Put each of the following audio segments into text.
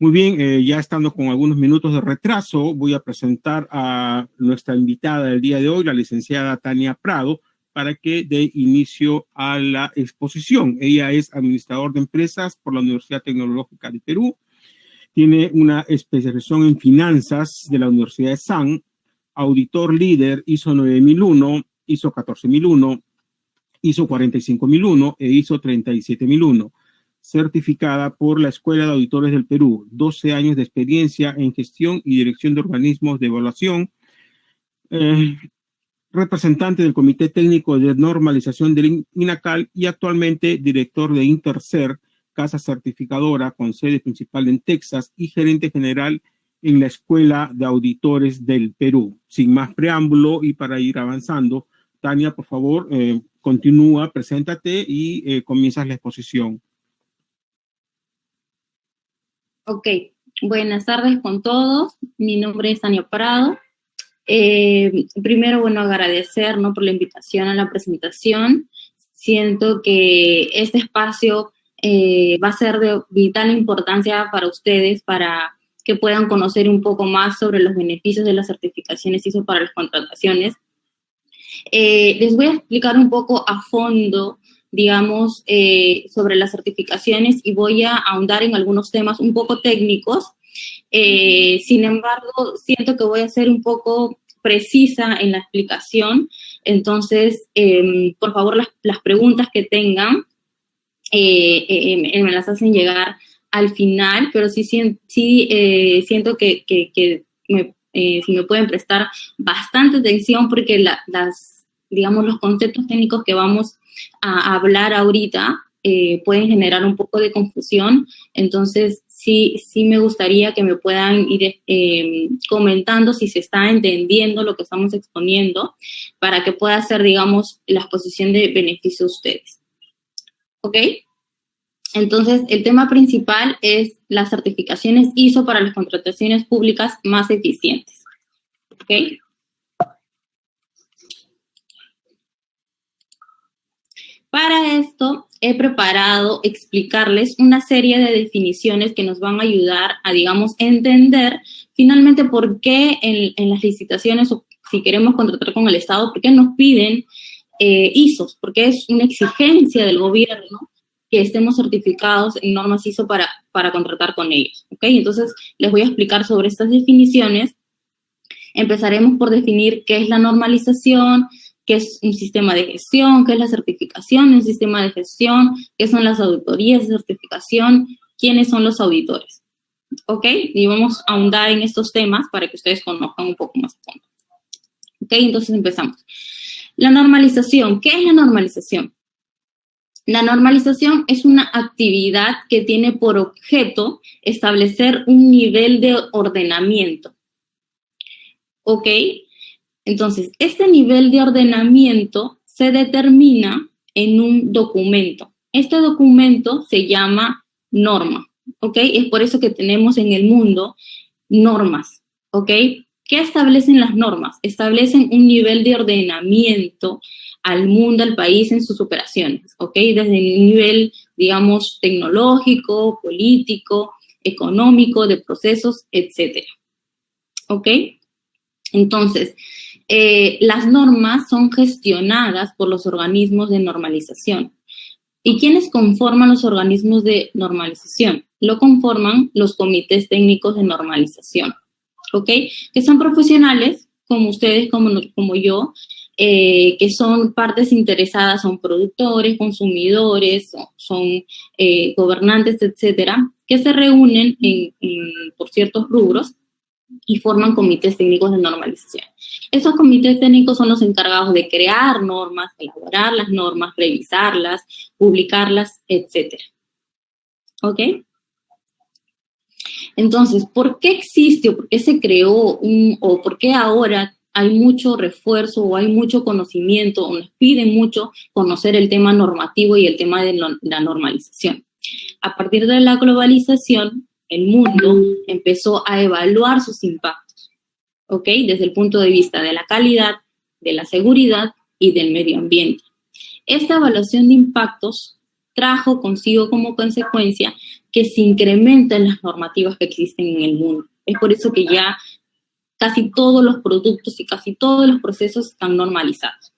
Muy bien, ya estando con algunos minutos de retraso, voy a presentar a nuestra invitada del día de hoy, la licenciada Tania Prado, para que dé inicio a la exposición. Ella es administrador de empresas por la Universidad Tecnológica de Perú, tiene una especialización en finanzas de la Universidad de San, auditor líder ISO 9001, ISO 14001, ISO 45001 e ISO 37001. Certificada por la Escuela de Auditores del Perú, 12 años de experiencia en gestión y dirección de organismos de evaluación, representante del Comité Técnico de Normalización del INACAL y actualmente director de Intercer, casa certificadora con sede principal en Texas y gerente general en la Escuela de Auditores del Perú. Sin más preámbulo y para ir avanzando, Tania, por favor, continúa, preséntate y comienzas la exposición. Ok, buenas tardes con todos. Mi nombre es Tania Prado. Primero, agradecer, ¿no?, por la invitación a la presentación. Siento que este espacio va a ser de vital importancia para ustedes, para que puedan conocer un poco más sobre los beneficios de las certificaciones ISO para las contrataciones. Les voy a explicar un poco a fondo, digamos, sobre las certificaciones y voy a ahondar en algunos temas un poco técnicos. Sin embargo, siento que voy a ser un poco precisa en la explicación. Entonces, por favor, las preguntas que tengan me las hacen llegar al final, pero sí siento que si me pueden prestar bastante atención porque digamos, los conceptos técnicos que vamos a hablar ahorita pueden generar un poco de confusión. Entonces, sí me gustaría que me puedan ir comentando si se está entendiendo lo que estamos exponiendo para que pueda ser, digamos, la exposición de beneficio a ustedes. ¿Ok? Entonces, el tema principal es las certificaciones ISO para las contrataciones públicas más eficientes. ¿Ok? Para esto, he preparado explicarles una serie de definiciones que nos van a ayudar a, digamos, entender finalmente por qué en las licitaciones, o si queremos contratar con el Estado, por qué nos piden ISOs, porque es una exigencia del gobierno que estemos certificados en normas ISO para contratar con ellos. ¿Ok? Entonces, les voy a explicar sobre estas definiciones. Empezaremos por definir qué es la normalización, qué es un sistema de gestión, qué es la certificación, un sistema de gestión, qué son las auditorías de certificación, quiénes son los auditores. ¿Ok? Y vamos a ahondar en estos temas para que ustedes conozcan un poco más a fondo. ¿Ok? Entonces empezamos. La normalización. ¿Qué es la normalización? La normalización es una actividad que tiene por objeto establecer un nivel de ordenamiento. ¿Ok? Entonces, este nivel de ordenamiento se determina en un documento. Este documento se llama norma, ¿ok? Es por eso que tenemos en el mundo normas, ¿ok? ¿Qué establecen las normas? Establecen un nivel de ordenamiento al mundo, al país en sus operaciones, ¿ok? Desde el nivel, digamos, tecnológico, político, económico, de procesos, etcétera, ¿ok? Entonces, las normas son gestionadas por los organismos de normalización. ¿Y quiénes conforman los organismos de normalización? Lo conforman los comités técnicos de normalización, ¿ok? Que son profesionales, como ustedes, como yo, que son partes interesadas, son productores, consumidores, son gobernantes, etcétera, que se reúnen por ciertos rubros y forman comités técnicos de normalización. Esos comités técnicos son los encargados de crear normas, elaborar las normas, revisarlas, publicarlas, etc. ¿Ok? Entonces, ¿por qué existe o por qué se creó o por qué ahora hay mucho refuerzo o hay mucho conocimiento o nos piden mucho conocer el tema normativo y el tema de la normalización? A partir de la globalización, el mundo empezó a evaluar sus impactos, ¿ok? Desde el punto de vista de la calidad, de la seguridad y del medio ambiente. Esta evaluación de impactos trajo consigo como consecuencia que se incrementen las normativas que existen en el mundo. Es por eso que ya casi todos los productos y casi todos los procesos están normalizados.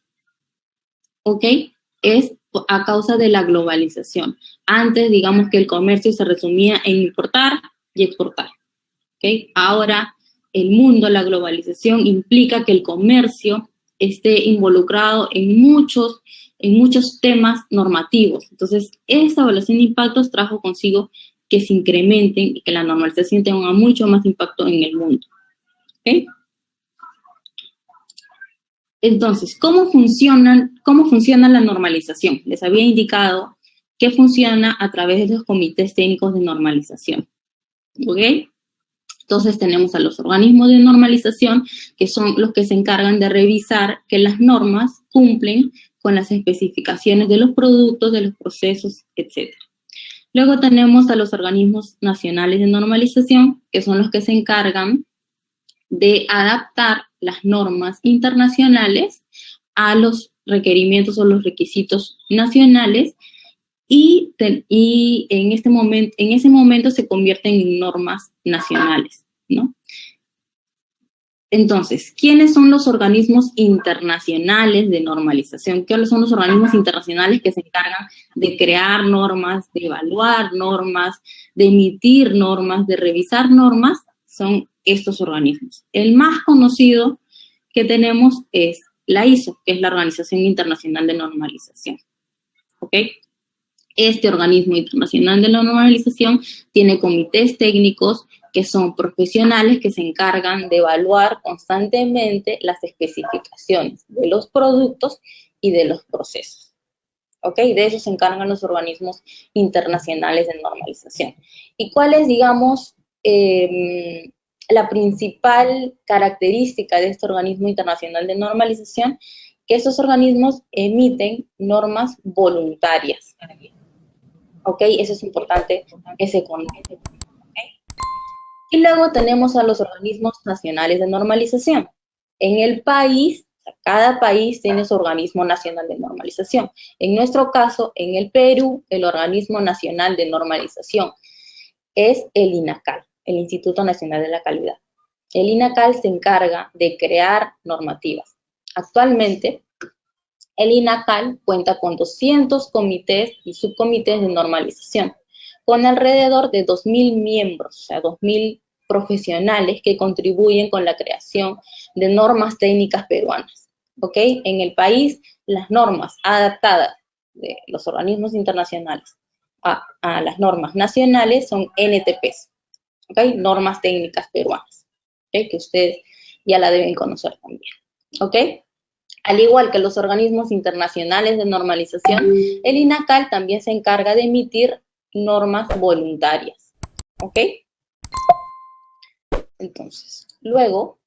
¿Ok? Es a causa de la globalización. Antes, digamos que el comercio se resumía en importar y exportar. ¿Ok? Ahora, el mundo, la globalización, implica que el comercio esté involucrado en muchos temas normativos. Entonces, esta evaluación de impactos trajo consigo que se incrementen y que la normalización tenga mucho más impacto en el mundo. ¿Ok? Entonces, ¿cómo funciona la normalización? Les había indicado que funciona a través de los comités técnicos de normalización. ¿Ok? Entonces tenemos a los organismos de normalización, que son los que se encargan de revisar que las normas cumplen con las especificaciones de los productos, de los procesos, etc. Luego tenemos a los organismos nacionales de normalización, que son los que se encargan de adaptar las normas internacionales a los requerimientos o los requisitos nacionales y en ese momento se convierten en normas nacionales, ¿no? Entonces, ¿quiénes son los organismos internacionales de normalización? ¿Cuáles son los organismos internacionales que se encargan de crear normas, de evaluar normas, de emitir normas, de revisar normas? Son estos organismos. El más conocido que tenemos es la ISO, que es la Organización Internacional de Normalización. ¿Ok? Este organismo internacional de normalización tiene comités técnicos que son profesionales que se encargan de evaluar constantemente las especificaciones de los productos y de los procesos. ¿Ok? De eso se encargan los organismos internacionales de normalización. ¿Y cuál es, digamos, la principal característica de este organismo internacional de normalización? Que estos organismos emiten normas voluntarias. ¿Ok? Eso es importante que se conozca. ¿Okay? Y luego tenemos a los organismos nacionales de normalización. En el país, cada país tiene su organismo nacional de normalización. En nuestro caso, en el Perú, el organismo nacional de normalización es el INACAL, el Instituto Nacional de la Calidad. El INACAL se encarga de crear normativas. Actualmente, el INACAL cuenta con 200 comités y subcomités de normalización, con alrededor de 2.000 miembros, o sea, 2.000 profesionales que contribuyen con la creación de normas técnicas peruanas. ¿Ok? En el país, las normas adaptadas de los organismos internacionales a las normas nacionales son NTPs, ¿ok? Normas técnicas peruanas, ¿ok? Que ustedes ya la deben conocer también, ¿ok? Al igual que los organismos internacionales de normalización, el INACAL también se encarga de emitir normas voluntarias, ¿ok? Entonces, luego,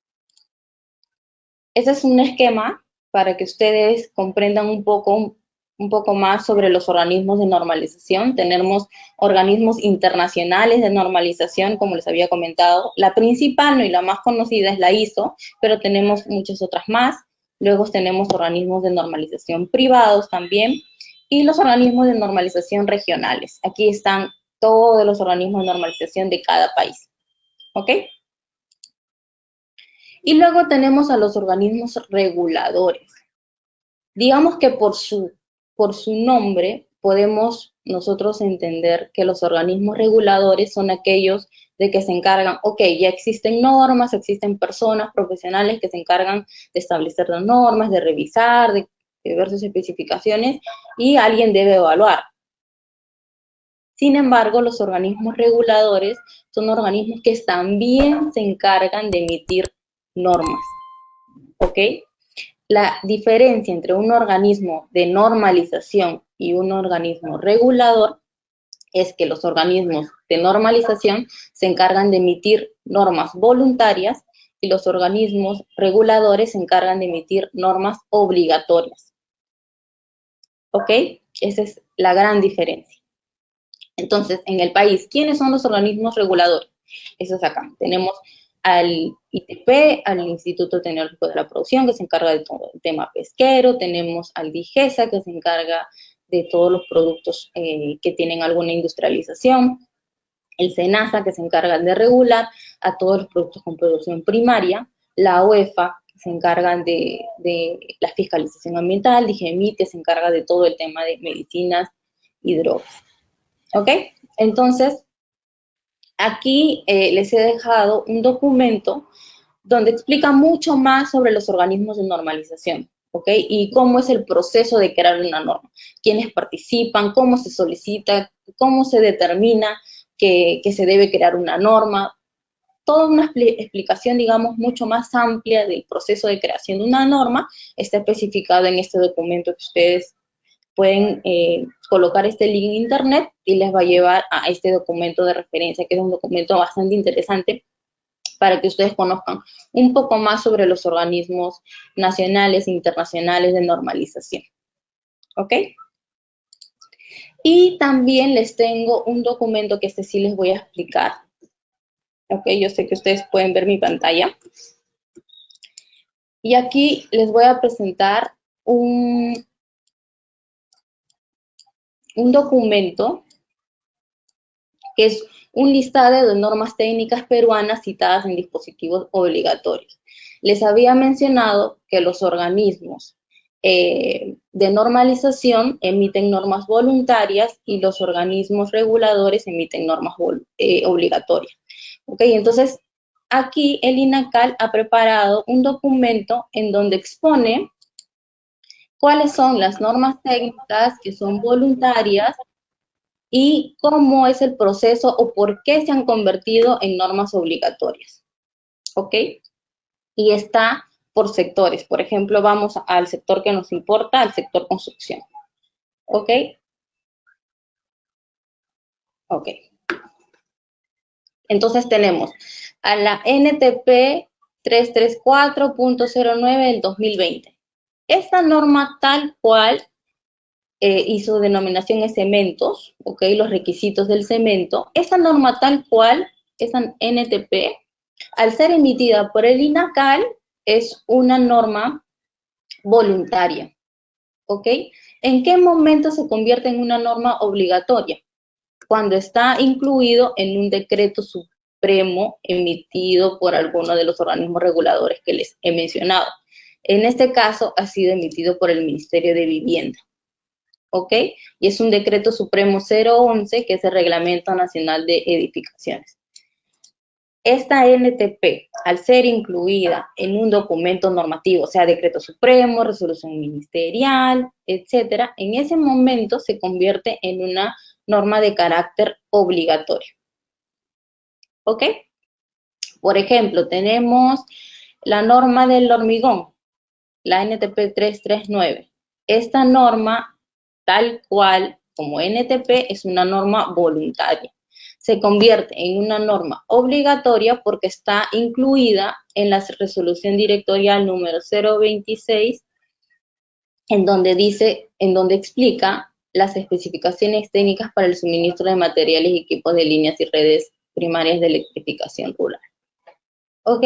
ese es un esquema para que ustedes comprendan un poco más sobre los organismos de normalización. Tenemos organismos internacionales de normalización, como les había comentado. La principal, ¿no?, y la más conocida es la ISO, pero tenemos muchas otras más. Luego tenemos organismos de normalización privados también, y los organismos de normalización regionales. Aquí están todos los organismos de normalización de cada país, ¿ok? Y luego tenemos a los organismos reguladores. Digamos que por su nombre podemos nosotros entender que los organismos reguladores son aquellos de que se encargan, ok, ya existen normas, existen personas profesionales que se encargan de establecer las normas, de revisar, de ver sus especificaciones, y alguien debe evaluar. Sin embargo, los organismos reguladores son organismos que también se encargan de emitir normas, ¿ok? La diferencia entre un organismo de normalización y un organismo regulador es que los organismos de normalización se encargan de emitir normas voluntarias y los organismos reguladores se encargan de emitir normas obligatorias. ¿Ok? Esa es la gran diferencia. Entonces, en el país, ¿quiénes son los organismos reguladores? Eso es acá. Tenemos al ITP, al Instituto Tecnológico de la Producción, que se encarga de todo el tema pesquero. Tenemos al DIGESA, que se encarga de todos los productos que tienen alguna industrialización, el SENASA, que se encarga de regular a todos los productos con producción primaria, la UEFA, que se encarga de la fiscalización ambiental, DIGEMIT, que se encarga de todo el tema de medicinas y drogas. ¿Ok? Entonces, aquí les he dejado un documento donde explica mucho más sobre los organismos de normalización, ¿ok? Y cómo es el proceso de crear una norma, quiénes participan, cómo se solicita, cómo se determina que se debe crear una norma, toda una explicación, digamos, mucho más amplia del proceso de creación de una norma está especificado en este documento que ustedes pueden colocar este link en internet y les va a llevar a este documento de referencia, que es un documento bastante interesante para que ustedes conozcan un poco más sobre los organismos nacionales e internacionales de normalización. ¿Ok? Y también les tengo un documento que sí les voy a explicar. Ok, yo sé que ustedes pueden ver mi pantalla. Y aquí les voy a presentar un documento que es un listado de normas técnicas peruanas citadas en dispositivos obligatorios. Les había mencionado que los organismos de normalización emiten normas voluntarias y los organismos reguladores emiten normas obligatorias. ¿Ok? Entonces, aquí el INACAL ha preparado un documento en donde expone cuáles son las normas técnicas que son voluntarias y cómo es el proceso o por qué se han convertido en normas obligatorias. ¿Ok? Y está por sectores. Por ejemplo, vamos al sector que nos importa, al sector construcción. ¿Ok? Ok. Entonces tenemos a la NTP 334.09 del 2020. Esta norma tal cual y su denominación es cementos, ¿ok? Los requisitos del cemento. Esa norma tal cual, esa NTP, al ser emitida por el INACAL, es una norma voluntaria, ¿ok? ¿En qué momento se convierte en una norma obligatoria? Cuando está incluido en un decreto supremo emitido por alguno de los organismos reguladores que les he mencionado. En este caso, ha sido emitido por el Ministerio de Vivienda. ¿Ok? Y es un decreto supremo 011, que es el Reglamento Nacional de Edificaciones. Esta NTP, al ser incluida en un documento normativo, o sea, decreto supremo, resolución ministerial, etcétera, en ese momento se convierte en una norma de carácter obligatorio. ¿Ok? Por ejemplo, tenemos la norma del hormigón, la NTP 339. Esta norma, tal cual como NTP, es una norma voluntaria. Se convierte en una norma obligatoria porque está incluida en la resolución directorial número 026, en donde explica las especificaciones técnicas para el suministro de materiales y equipos de líneas y redes primarias de electrificación rural. ¿Ok?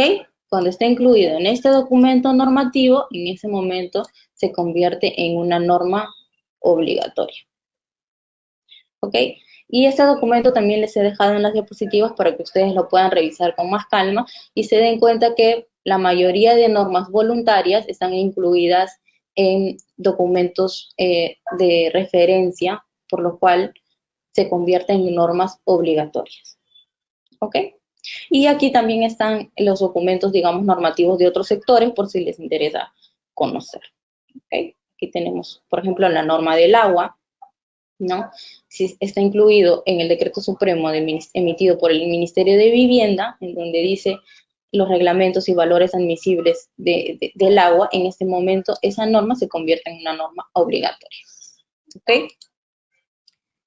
Cuando está incluido en este documento normativo, en ese momento se convierte en una norma obligatoria. ¿Ok? Y este documento también les he dejado en las diapositivas para que ustedes lo puedan revisar con más calma y se den cuenta que la mayoría de normas voluntarias están incluidas en documentos de referencia, por lo cual se convierten en normas obligatorias. ¿Ok? Y aquí también están los documentos, digamos, normativos de otros sectores, por si les interesa conocer. ¿Ok? Aquí tenemos, por ejemplo, la norma del agua, ¿no? Si está incluido en el decreto supremo emitido por el Ministerio de Vivienda, en donde dice los reglamentos y valores admisibles del agua, en este momento esa norma se convierte en una norma obligatoria. ¿Ok?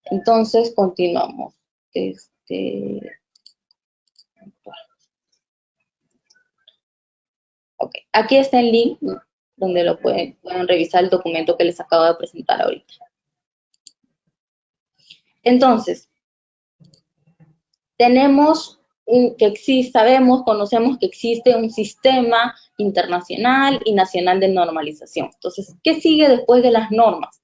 Entonces, continuamos. Ok, aquí está el link donde lo pueden revisar el documento que les acabo de presentar ahorita. Entonces, conocemos que existe un sistema internacional y nacional de normalización. Entonces, ¿qué sigue después de las normas?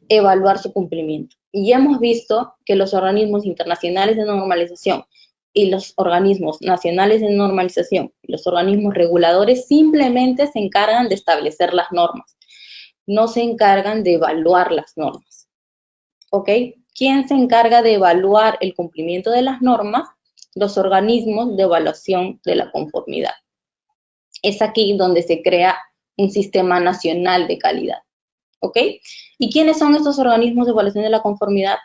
evaluar su cumplimiento. Y hemos visto que los organismos internacionales de normalización y los organismos nacionales de normalización, los organismos reguladores simplemente se encargan de establecer las normas, no se encargan de evaluar las normas. ¿Ok? ¿Quién se encarga de evaluar el cumplimiento de las normas? Los organismos de evaluación de la conformidad. Es aquí donde se crea un sistema nacional de calidad. ¿Ok? ¿Y quiénes son estos organismos de evaluación de la conformidad?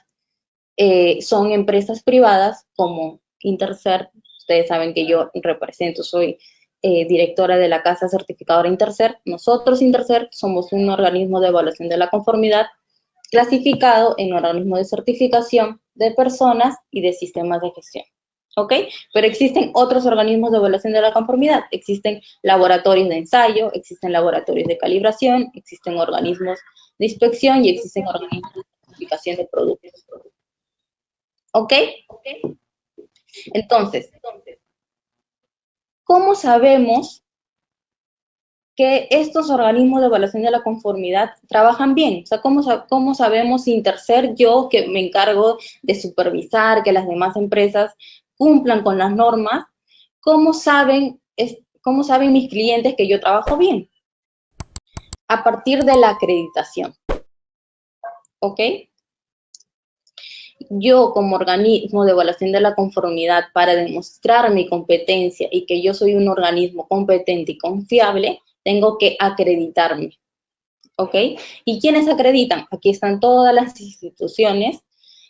Son empresas privadas como Intercer. Ustedes saben que yo represento, soy directora de la casa certificadora Intercer. Nosotros, Intercer, somos un organismo de evaluación de la conformidad clasificado en organismo de certificación de personas y de sistemas de gestión. ¿Ok? Pero existen otros organismos de evaluación de la conformidad. Existen laboratorios de ensayo, existen laboratorios de calibración, existen organismos de inspección y existen organismos de certificación de productos. ¿Ok? Entonces, ¿cómo sabemos que estos organismos de evaluación de la conformidad trabajan bien? O sea, ¿cómo sabemos Intercer, yo que me encargo de supervisar que las demás empresas cumplan con las normas, cómo saben mis clientes que yo trabajo bien? A partir de la acreditación. ¿Ok? Yo como organismo de evaluación de la conformidad, para demostrar mi competencia y que yo soy un organismo competente y confiable, tengo que acreditarme. ¿Ok? ¿Y quiénes acreditan? Aquí están todas las instituciones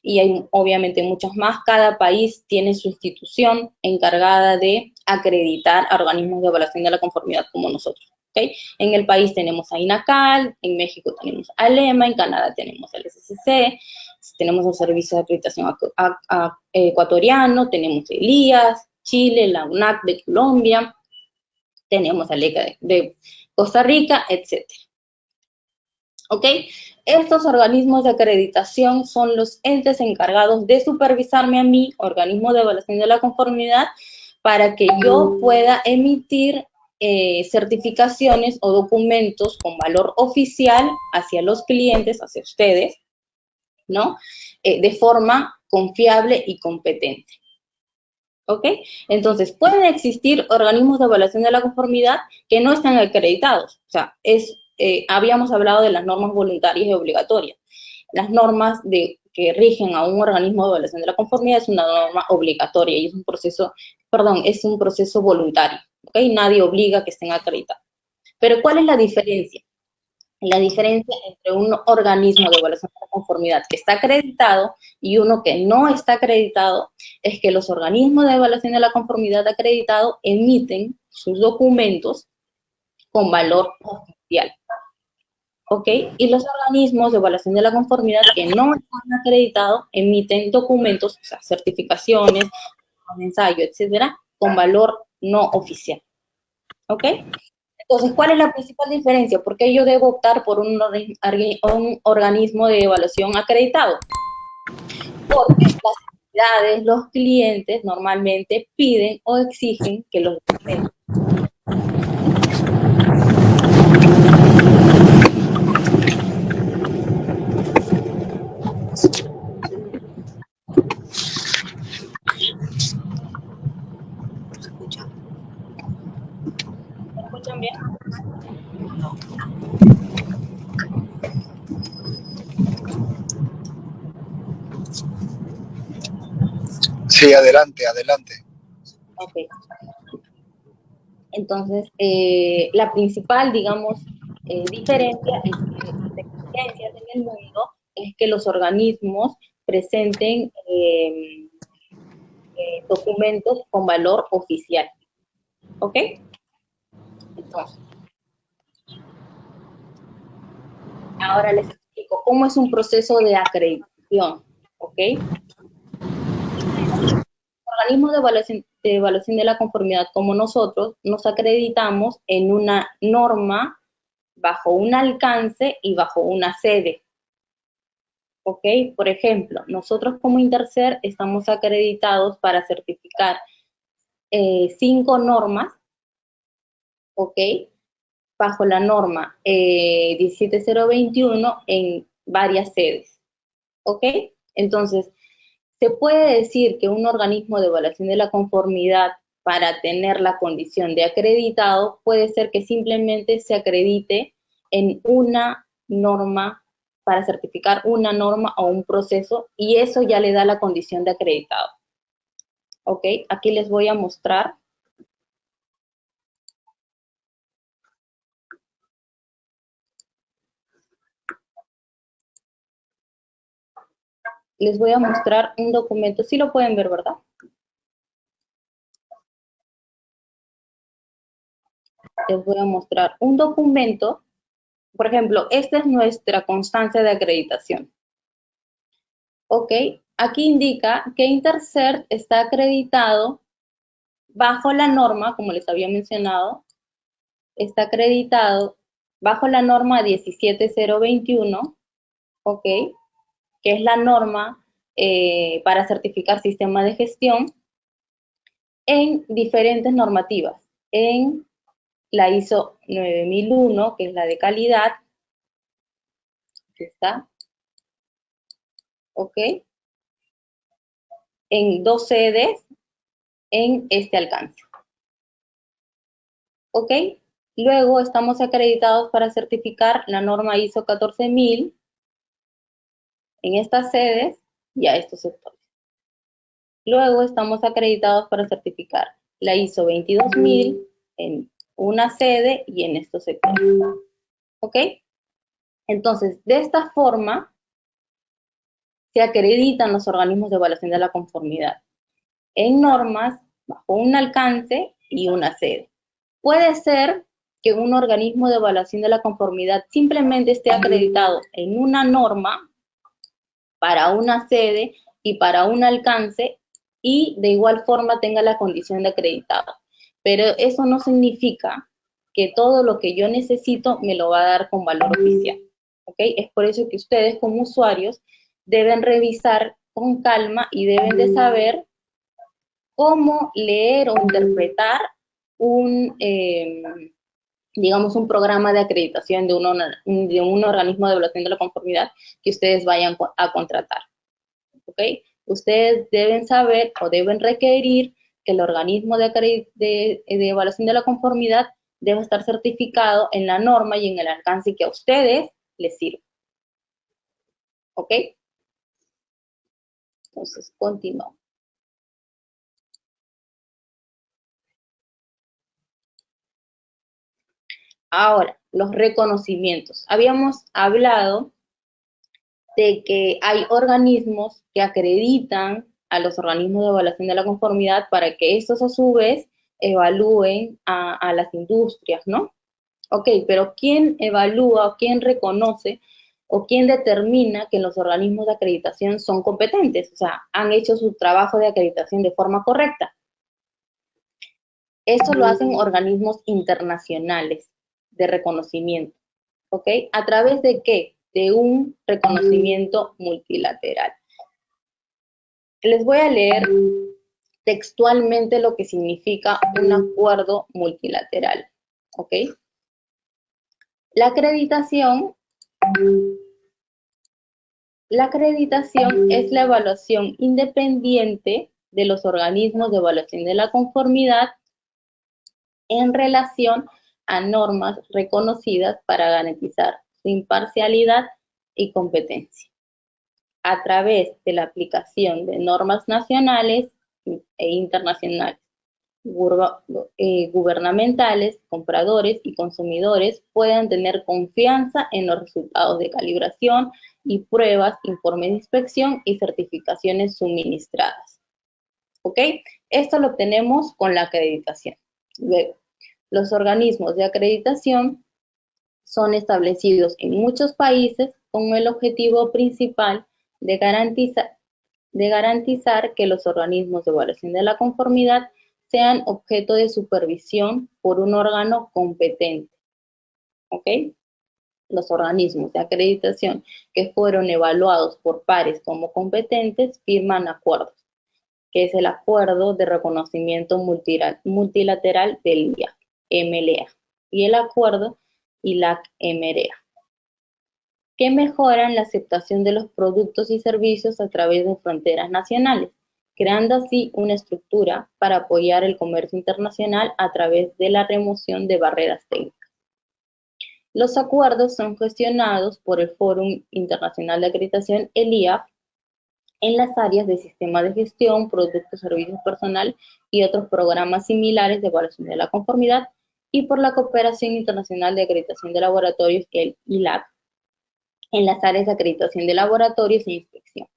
y hay obviamente muchas más. Cada país tiene su institución encargada de acreditar a organismos de evaluación de la conformidad como nosotros. ¿Okay? En el país tenemos a INACAL, en México tenemos a ALEMA, en Canadá tenemos el SCC, tenemos el Servicio de Acreditación Ecuatoriano, tenemos el IAS, Chile, la UNAC de Colombia, tenemos el ECA de Costa Rica, etc. ¿Ok? Estos organismos de acreditación son los entes encargados de supervisarme a mí, organismo de evaluación de la conformidad, para que yo pueda emitir certificaciones o documentos con valor oficial hacia los clientes, hacia ustedes, ¿no? De forma confiable y competente. ¿Ok? Entonces, pueden existir organismos de evaluación de la conformidad que no están acreditados. O sea, habíamos hablado de las normas voluntarias y obligatorias. Las normas que rigen a un organismo de evaluación de la conformidad es una norma obligatoria y es un proceso voluntario. ¿Ok? Nadie obliga a que estén acreditados. Pero, ¿cuál es la diferencia? La diferencia entre un organismo de evaluación de la conformidad que está acreditado y uno que no está acreditado es que los organismos de evaluación de la conformidad acreditados emiten sus documentos con valor oficial. ¿Ok? Y los organismos de evaluación de la conformidad que no están acreditados emiten documentos, o sea, certificaciones, un ensayo, etcétera, con valor no oficial. ¿Ok? Entonces, ¿cuál es la principal diferencia? ¿Por qué yo debo optar por un organismo de evaluación acreditado? Porque las entidades, los clientes normalmente piden o exigen que los documentos ¿me escuchan bien? Sí, adelante, adelante. Ok. Entonces, la principal, digamos, diferencia entre las exigencias en el mundo es que los organismos presenten documentos con valor oficial. ¿Ok? Entonces, ahora les explico cómo es un proceso de acreditación. ¿Ok? Organismos de evaluación de la conformidad como nosotros nos acreditamos en una norma bajo un alcance y bajo una sede. ¿Ok? Por ejemplo, nosotros como Intercer estamos acreditados para certificar 5 normas, ¿ok? Bajo la norma 17021 en varias sedes, ¿ok? Entonces, se puede decir que un organismo de evaluación de la conformidad, para tener la condición de acreditado, puede ser que simplemente se acredite en una norma, para certificar una norma o un proceso, y eso ya le da la condición de acreditado. ¿Ok? Aquí les voy a mostrar. Les voy a mostrar un documento. Sí lo pueden ver, ¿verdad? Les voy a mostrar un documento. Por ejemplo, esta es nuestra constancia de acreditación. ¿Ok? Aquí indica que Intercert está acreditado bajo la norma, como les había mencionado, está acreditado bajo la norma 17021, ¿ok? Que es la norma para certificar sistema de gestión, en diferentes normativas, en la ISO 9001, que es la de calidad, aquí está, ¿ok? En 2 sedes, en este alcance, ¿ok? Luego estamos acreditados para certificar la norma ISO 14000 en estas sedes y a estos sectores. Luego estamos acreditados para certificar la ISO 22000 en una sede y en estos sectores. ¿Ok? Entonces, de esta forma se acreditan los organismos de evaluación de la conformidad en normas bajo un alcance y una sede. Puede ser que un organismo de evaluación de la conformidad simplemente esté acreditado en una norma para una sede y para un alcance, y de igual forma tenga la condición de acreditado. Pero eso no significa que todo lo que yo necesito me lo va a dar con valor oficial. ¿Ok? Es por eso que ustedes como usuarios deben revisar con calma y deben de saber cómo leer o interpretar digamos, un programa de acreditación de un organismo de evaluación de la conformidad que ustedes vayan a contratar. ¿Ok? Ustedes deben saber o deben requerir que el organismo de evaluación de la conformidad debe estar certificado en la norma y en el alcance que a ustedes les sirva. ¿Ok? Entonces, continuamos. Ahora, los reconocimientos. Habíamos hablado de que hay organismos que acreditan a los organismos de evaluación de la conformidad para que estos a su vez evalúen a las industrias, ¿no? Ok, pero ¿quién evalúa o quién reconoce o quién determina que los organismos de acreditación son competentes? O sea, han hecho su trabajo de acreditación de forma correcta. Esto lo hacen organismos internacionales de reconocimiento, ¿ok? ¿A través de qué? De un reconocimiento multilateral. Les voy a leer textualmente lo que significa un acuerdo multilateral, ¿ok? La acreditación es la evaluación independiente de los organismos de evaluación de la conformidad en relación a normas reconocidas para garantizar su imparcialidad y competencia, a través de la aplicación de normas nacionales e internacionales, gubernamentales, compradores y consumidores puedan tener confianza en los resultados de calibración y pruebas, informes de inspección y certificaciones suministradas. ¿Ok? Esto lo obtenemos con la acreditación. Luego, los organismos de acreditación son establecidos en muchos países con el objetivo principal de garantizar que los organismos de evaluación de la conformidad sean objeto de supervisión por un órgano competente. ¿Ok? Los organismos de acreditación que fueron evaluados por pares como competentes firman acuerdos, que es el Acuerdo de Reconocimiento Multilateral del IAC, MLEA, y el Acuerdo ILAC-MREA. que mejoran la aceptación de los productos y servicios a través de fronteras nacionales, creando así una estructura para apoyar el comercio internacional a través de la remoción de barreras técnicas. Los acuerdos son gestionados por el Fórum Internacional de Acreditación, el IAF, en las áreas de sistema de gestión, productos, servicios personal y otros programas similares de evaluación de la conformidad, y por la Cooperación Internacional de Acreditación de Laboratorios, el ILAC, en las áreas de acreditación de laboratorios e inspección.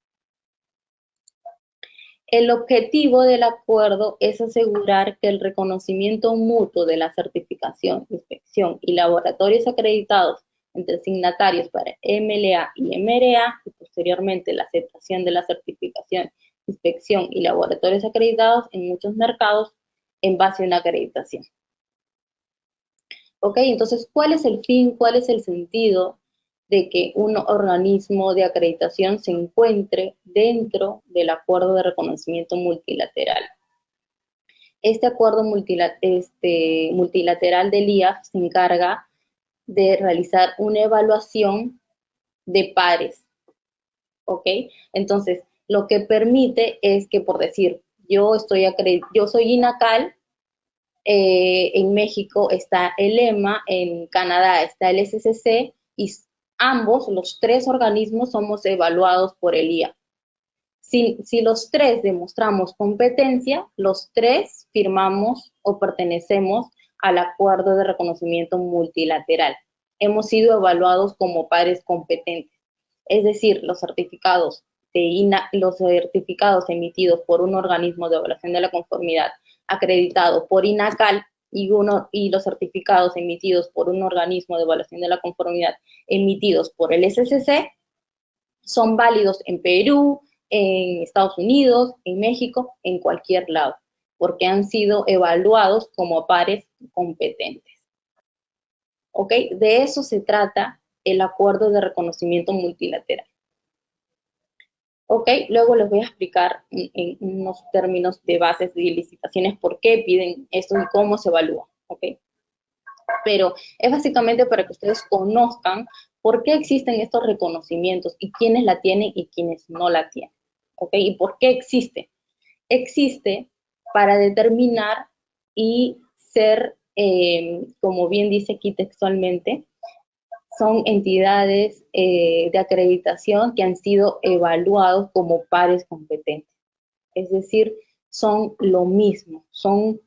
El objetivo del acuerdo es asegurar que el reconocimiento mutuo de la certificación, inspección y laboratorios acreditados entre signatarios para MLA y MRA, y posteriormente la aceptación de la certificación, inspección y laboratorios acreditados en muchos mercados en base a una acreditación. ¿Ok? Entonces, ¿cuál es el fin, cuál es el sentido de que un organismo de acreditación se encuentre dentro del acuerdo de reconocimiento multilateral? Este acuerdo multilateral del IAF se encarga de realizar una evaluación de pares, ¿ok? Entonces, lo que permite es que, por decir, yo soy INACAL, en México está el EMA, en Canadá está el SCC, y ambos, los tres organismos, somos evaluados por el IAF. Si los tres demostramos competencia, los tres firmamos o pertenecemos al acuerdo de reconocimiento multilateral. Hemos sido evaluados como pares competentes. Es decir, los certificados emitidos por un organismo de evaluación de la conformidad acreditado por INACAL y los certificados emitidos por un organismo de evaluación de la conformidad emitidos por el SCC son válidos en Perú, en Estados Unidos, en México, en cualquier lado, porque han sido evaluados como pares competentes. ¿Ok? De eso se trata el acuerdo de reconocimiento multilateral. ¿Ok? Luego les voy a explicar en unos términos de bases de licitaciones por qué piden esto y cómo se evalúa. ¿Ok? Pero es básicamente para que ustedes conozcan por qué existen estos reconocimientos y quiénes la tienen y quiénes no la tienen. ¿Ok? ¿Y por qué existe? Existe para determinar y ser, como bien dice aquí textualmente, son entidades de acreditación que han sido evaluados como pares competentes. Es decir, son lo mismo,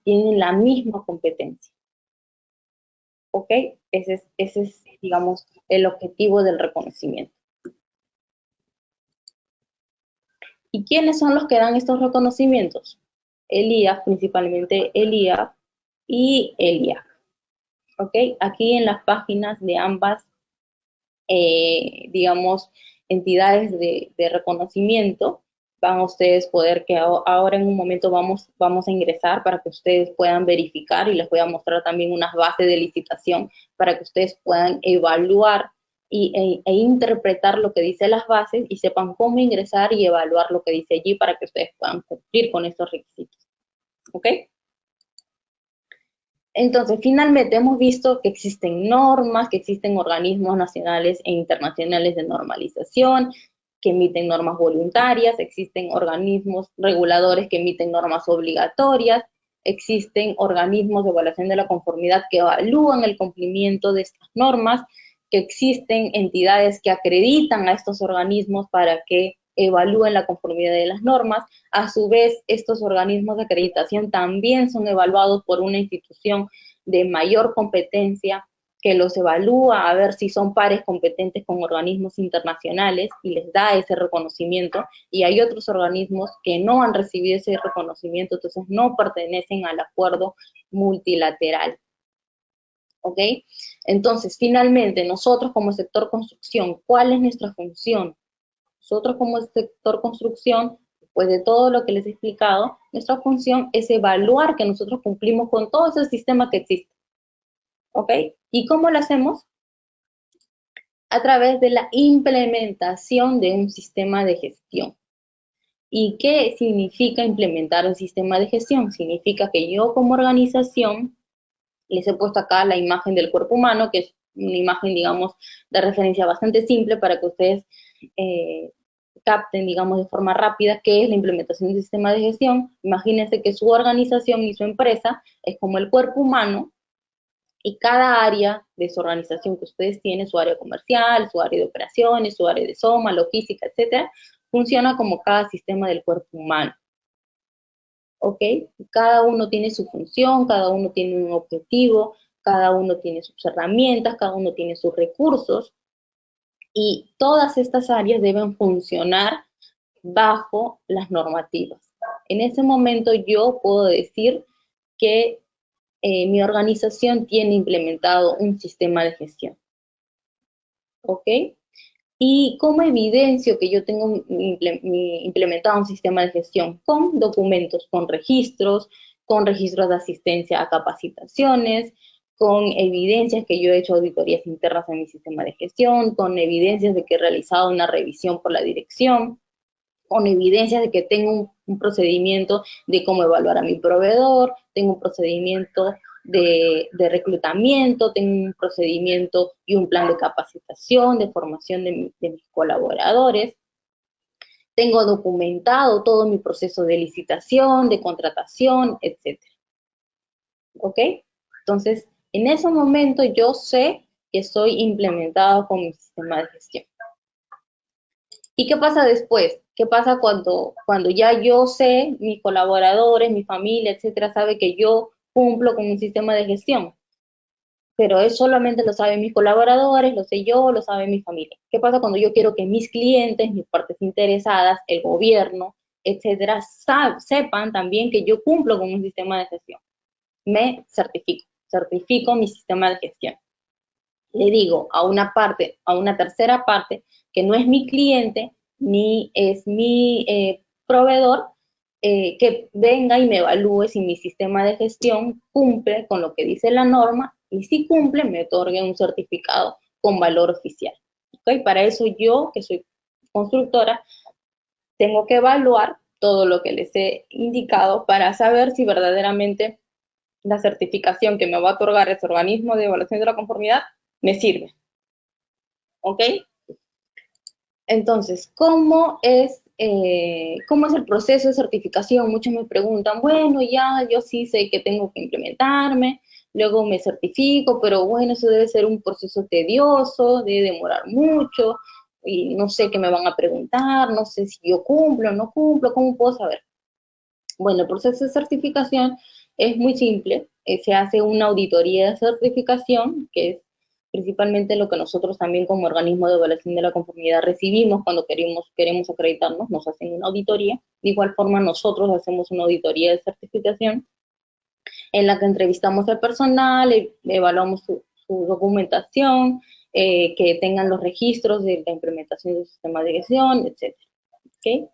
tienen la misma competencia. ¿Ok? Ese es, digamos, el objetivo del reconocimiento. ¿Y quiénes son los que dan estos reconocimientos? El IAF, principalmente el IAF y el IAF. ¿Ok? Aquí en las páginas de ambas, digamos, entidades de reconocimiento, van a ustedes poder, que ahora en un momento vamos a ingresar para que ustedes puedan verificar, y les voy a mostrar también unas bases de licitación para que ustedes puedan evaluar e interpretar lo que dice las bases y sepan cómo ingresar y evaluar lo que dice allí para que ustedes puedan cumplir con estos requisitos. ¿Ok? Entonces, finalmente hemos visto que existen normas, que existen organismos nacionales e internacionales de normalización, que emiten normas voluntarias, existen organismos reguladores que emiten normas obligatorias, existen organismos de evaluación de la conformidad que evalúan el cumplimiento de estas normas, que existen entidades que acreditan a estos organismos para que evalúen la conformidad de las normas. A su vez, estos organismos de acreditación también son evaluados por una institución de mayor competencia que los evalúa a ver si son pares competentes con organismos internacionales y les da ese reconocimiento, y hay otros organismos que no han recibido ese reconocimiento, entonces no pertenecen al acuerdo multilateral. ¿Ok? Entonces, finalmente, nosotros como sector construcción, ¿cuál es nuestra función? Nosotros como sector construcción, después de todo lo que les he explicado, nuestra función es evaluar que nosotros cumplimos con todo ese sistema que existe. ¿Ok? ¿Y cómo lo hacemos? A través de la implementación de un sistema de gestión. ¿Y qué significa implementar un sistema de gestión? Significa que yo como organización, les he puesto acá la imagen del cuerpo humano, que es una imagen, digamos, de referencia bastante simple para que ustedes capten, digamos, de forma rápida qué es la implementación de un sistema de gestión. Imagínense que su organización y su empresa es como el cuerpo humano, y cada área de su organización que ustedes tienen, su área comercial, su área de operaciones, su área de soma, logística, etcétera, funciona como cada sistema del cuerpo humano. ¿Ok? Cada uno tiene su función, cada uno tiene un objetivo, cada uno tiene sus herramientas, cada uno tiene sus recursos, y todas estas áreas deben funcionar bajo las normativas. En ese momento yo puedo decir que mi organización tiene implementado un sistema de gestión. ¿Ok? ¿Y cómo evidencio que yo tengo implementado un sistema de gestión? Con documentos, con registros de asistencia a capacitaciones, con evidencias que yo he hecho auditorías internas en mi sistema de gestión, con evidencias de que he realizado una revisión por la dirección, con evidencias de que tengo un procedimiento de cómo evaluar a mi proveedor, tengo un procedimiento de reclutamiento, tengo un procedimiento y un plan de capacitación, de formación de mis colaboradores. Tengo documentado todo mi proceso de licitación, de contratación, etc. ¿Ok? Entonces, en ese momento yo sé que estoy implementado con mi sistema de gestión. ¿Y qué pasa después? ¿Qué pasa cuando ya yo sé, mis colaboradores, mi familia, etcétera, sabe que yo cumplo con un sistema de gestión? Pero eso solamente lo saben mis colaboradores, lo sé yo, lo sabe mi familia. ¿Qué pasa cuando yo quiero que mis clientes, mis partes interesadas, el gobierno, etcétera, sepan también que yo cumplo con un sistema de gestión? Me certifico mi sistema de gestión. Le digo a una tercera parte, que no es mi cliente, ni es mi proveedor, que venga y me evalúe si mi sistema de gestión cumple con lo que dice la norma, y si cumple, me otorgue un certificado con valor oficial. ¿Okay? Para eso yo, que soy constructora, tengo que evaluar todo lo que les he indicado para saber si verdaderamente la certificación que me va a otorgar ese organismo de evaluación de la conformidad me sirve. ¿Ok? Entonces, ¿cómo es el proceso de certificación? Muchos me preguntan, bueno, ya, yo sí sé que tengo que implementarme, luego me certifico, pero bueno, eso debe ser un proceso tedioso, debe demorar mucho, y no sé qué me van a preguntar, no sé si yo cumplo o no cumplo, ¿cómo puedo saber? Bueno, el proceso de certificación es muy simple, se hace una auditoría de certificación, que es principalmente lo que nosotros también como organismo de evaluación de la conformidad recibimos cuando queremos acreditarnos, nos hacen una auditoría. De igual forma nosotros hacemos una auditoría de certificación en la que entrevistamos al personal, evaluamos su documentación, que tengan los registros de la implementación del sistema de gestión, etc. ¿Okay?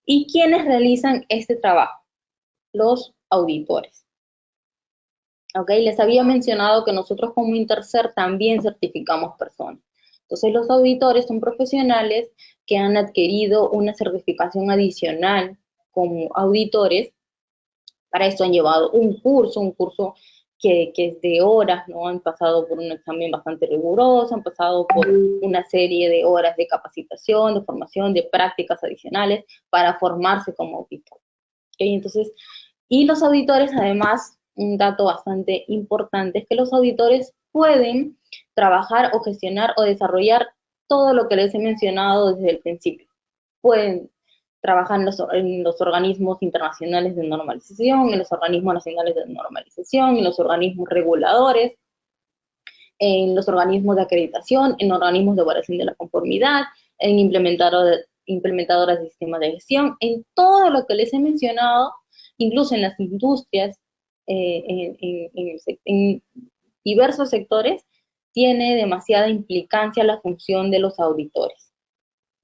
¿Y quiénes realizan este trabajo? Los auditores. ¿Ok? Les había mencionado que nosotros como Intercer también certificamos personas. Entonces los auditores son profesionales que han adquirido una certificación adicional como auditores. Para esto han llevado un curso que es de horas, ¿no? Han pasado por un examen bastante riguroso, han pasado por una serie de horas de capacitación, de formación, de prácticas adicionales para formarse como auditor. ¿Okay? Entonces, y los auditores, además, un dato bastante importante es que los auditores pueden trabajar o gestionar o desarrollar todo lo que les he mencionado desde el principio. Pueden trabajar en los organismos internacionales de normalización, en los organismos nacionales de normalización, en los organismos reguladores, en los organismos de acreditación, en organismos de evaluación de la conformidad, en implementadoras de sistemas de gestión, en todo lo que les he mencionado, incluso en las industrias, en diversos sectores, tiene demasiada implicancia la función de los auditores.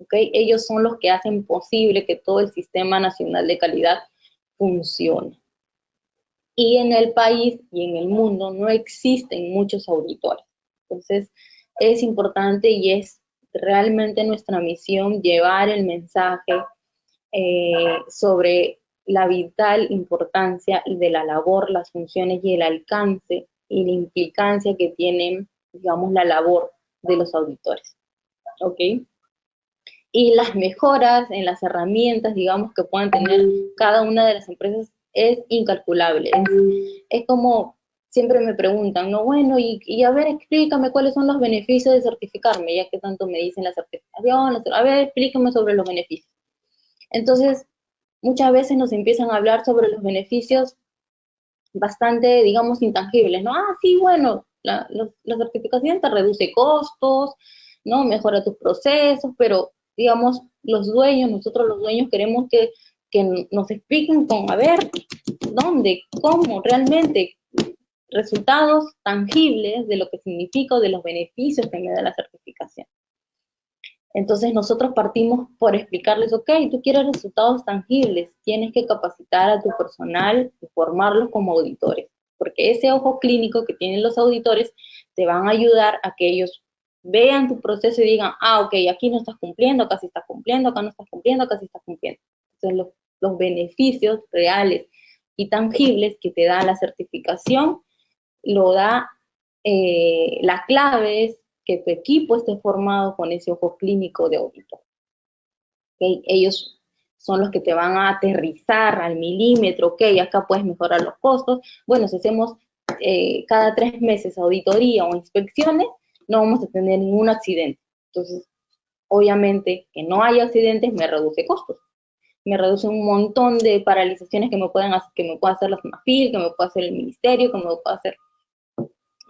¿Okay? Ellos son los que hacen posible que todo el Sistema Nacional de Calidad funcione. Y en el país y en el mundo no existen muchos auditores. Entonces, es importante y es realmente nuestra misión llevar el mensaje sobre la vital importancia de la labor, las funciones y el alcance y la implicancia que tienen digamos, la labor de los auditores, ¿ok? Y las mejoras en las herramientas, digamos, que puedan tener cada una de las empresas es incalculable. Es como siempre me preguntan, ¿no? Bueno, y a ver, explícame cuáles son los beneficios de certificarme, ya que tanto me dicen la certificación, a ver, explícame sobre los beneficios. Entonces, muchas veces nos empiezan a hablar sobre los beneficios bastante, digamos, intangibles, ¿no? Ah, sí, bueno, la certificación te reduce costos, ¿no? Mejora tus procesos, pero, digamos, nosotros los dueños queremos que nos expliquen con, a ver, dónde, cómo, realmente, resultados tangibles de lo que significa o de los beneficios que me da la certificación. Entonces nosotros partimos por explicarles, ok, tú quieres resultados tangibles, tienes que capacitar a tu personal y formarlos como auditores, porque ese ojo clínico que tienen los auditores te van a ayudar a que ellos vean tu proceso y digan, ah, ok, aquí no estás cumpliendo, acá sí estás cumpliendo, acá no estás cumpliendo, acá sí estás cumpliendo. Entonces los beneficios reales y tangibles que te da la certificación lo da, la clave es que tu equipo esté formado con ese ojo clínico de auditor. ¿Okay? Ellos son los que te van a aterrizar al milímetro, ok, acá puedes mejorar los costos. Bueno, si hacemos cada 3 meses auditoría o inspecciones, no vamos a tener ningún accidente. Entonces, obviamente, que no haya accidentes me reduce costos. Me reduce un montón de paralizaciones que me pueda hacer la FNAFIL, que me pueda hacer el ministerio, que me pueda hacer.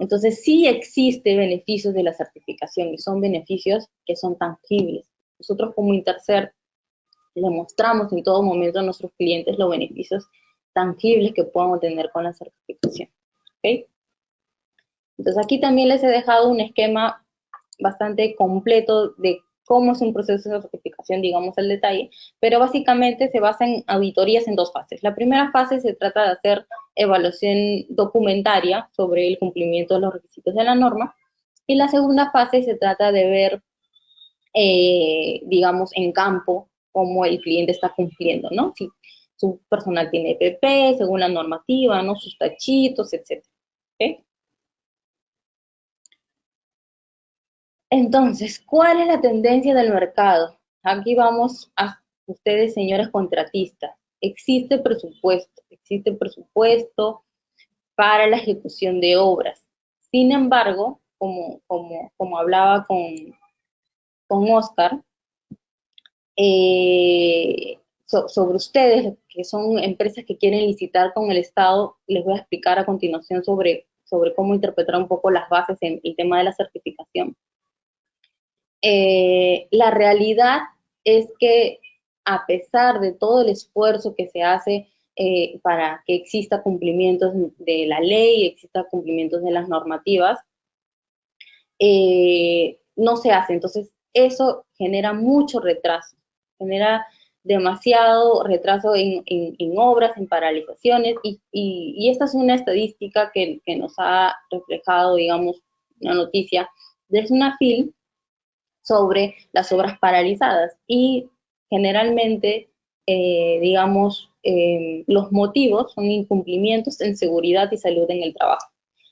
Entonces, sí existe beneficios de la certificación y son beneficios que son tangibles. Nosotros como Intercert le mostramos en todo momento a nuestros clientes los beneficios tangibles que puedan obtener con la certificación. ¿Okay? Entonces, aquí también les he dejado un esquema bastante completo de cómo es un proceso de certificación, digamos el detalle, pero básicamente se basa en auditorías en 2 fases. La primera fase se trata de hacer evaluación documentaria sobre el cumplimiento de los requisitos de la norma, y la segunda fase se trata de ver, digamos, en campo cómo el cliente está cumpliendo, ¿no? Si su personal tiene EPP, según la normativa, ¿no? Sus tachitos, etc. ¿Okay? Entonces, ¿cuál es la tendencia del mercado? Aquí vamos a ustedes, señores contratistas. Existe presupuesto para la ejecución de obras. Sin embargo, como hablaba con Oscar, sobre ustedes, que son empresas que quieren licitar con el Estado, les voy a explicar a continuación sobre cómo interpretar un poco las bases en el tema de la certificación. La realidad es que a pesar de todo el esfuerzo que se hace para que exista cumplimientos de la ley, exista cumplimientos de las normativas, no se hace. Entonces, eso genera mucho retraso, genera demasiado retraso en obras, en paralizaciones, y esta es una estadística que nos ha reflejado, digamos, una noticia de SNAFIL, sobre las obras paralizadas, y generalmente, digamos, los motivos son incumplimientos en seguridad y salud en el trabajo,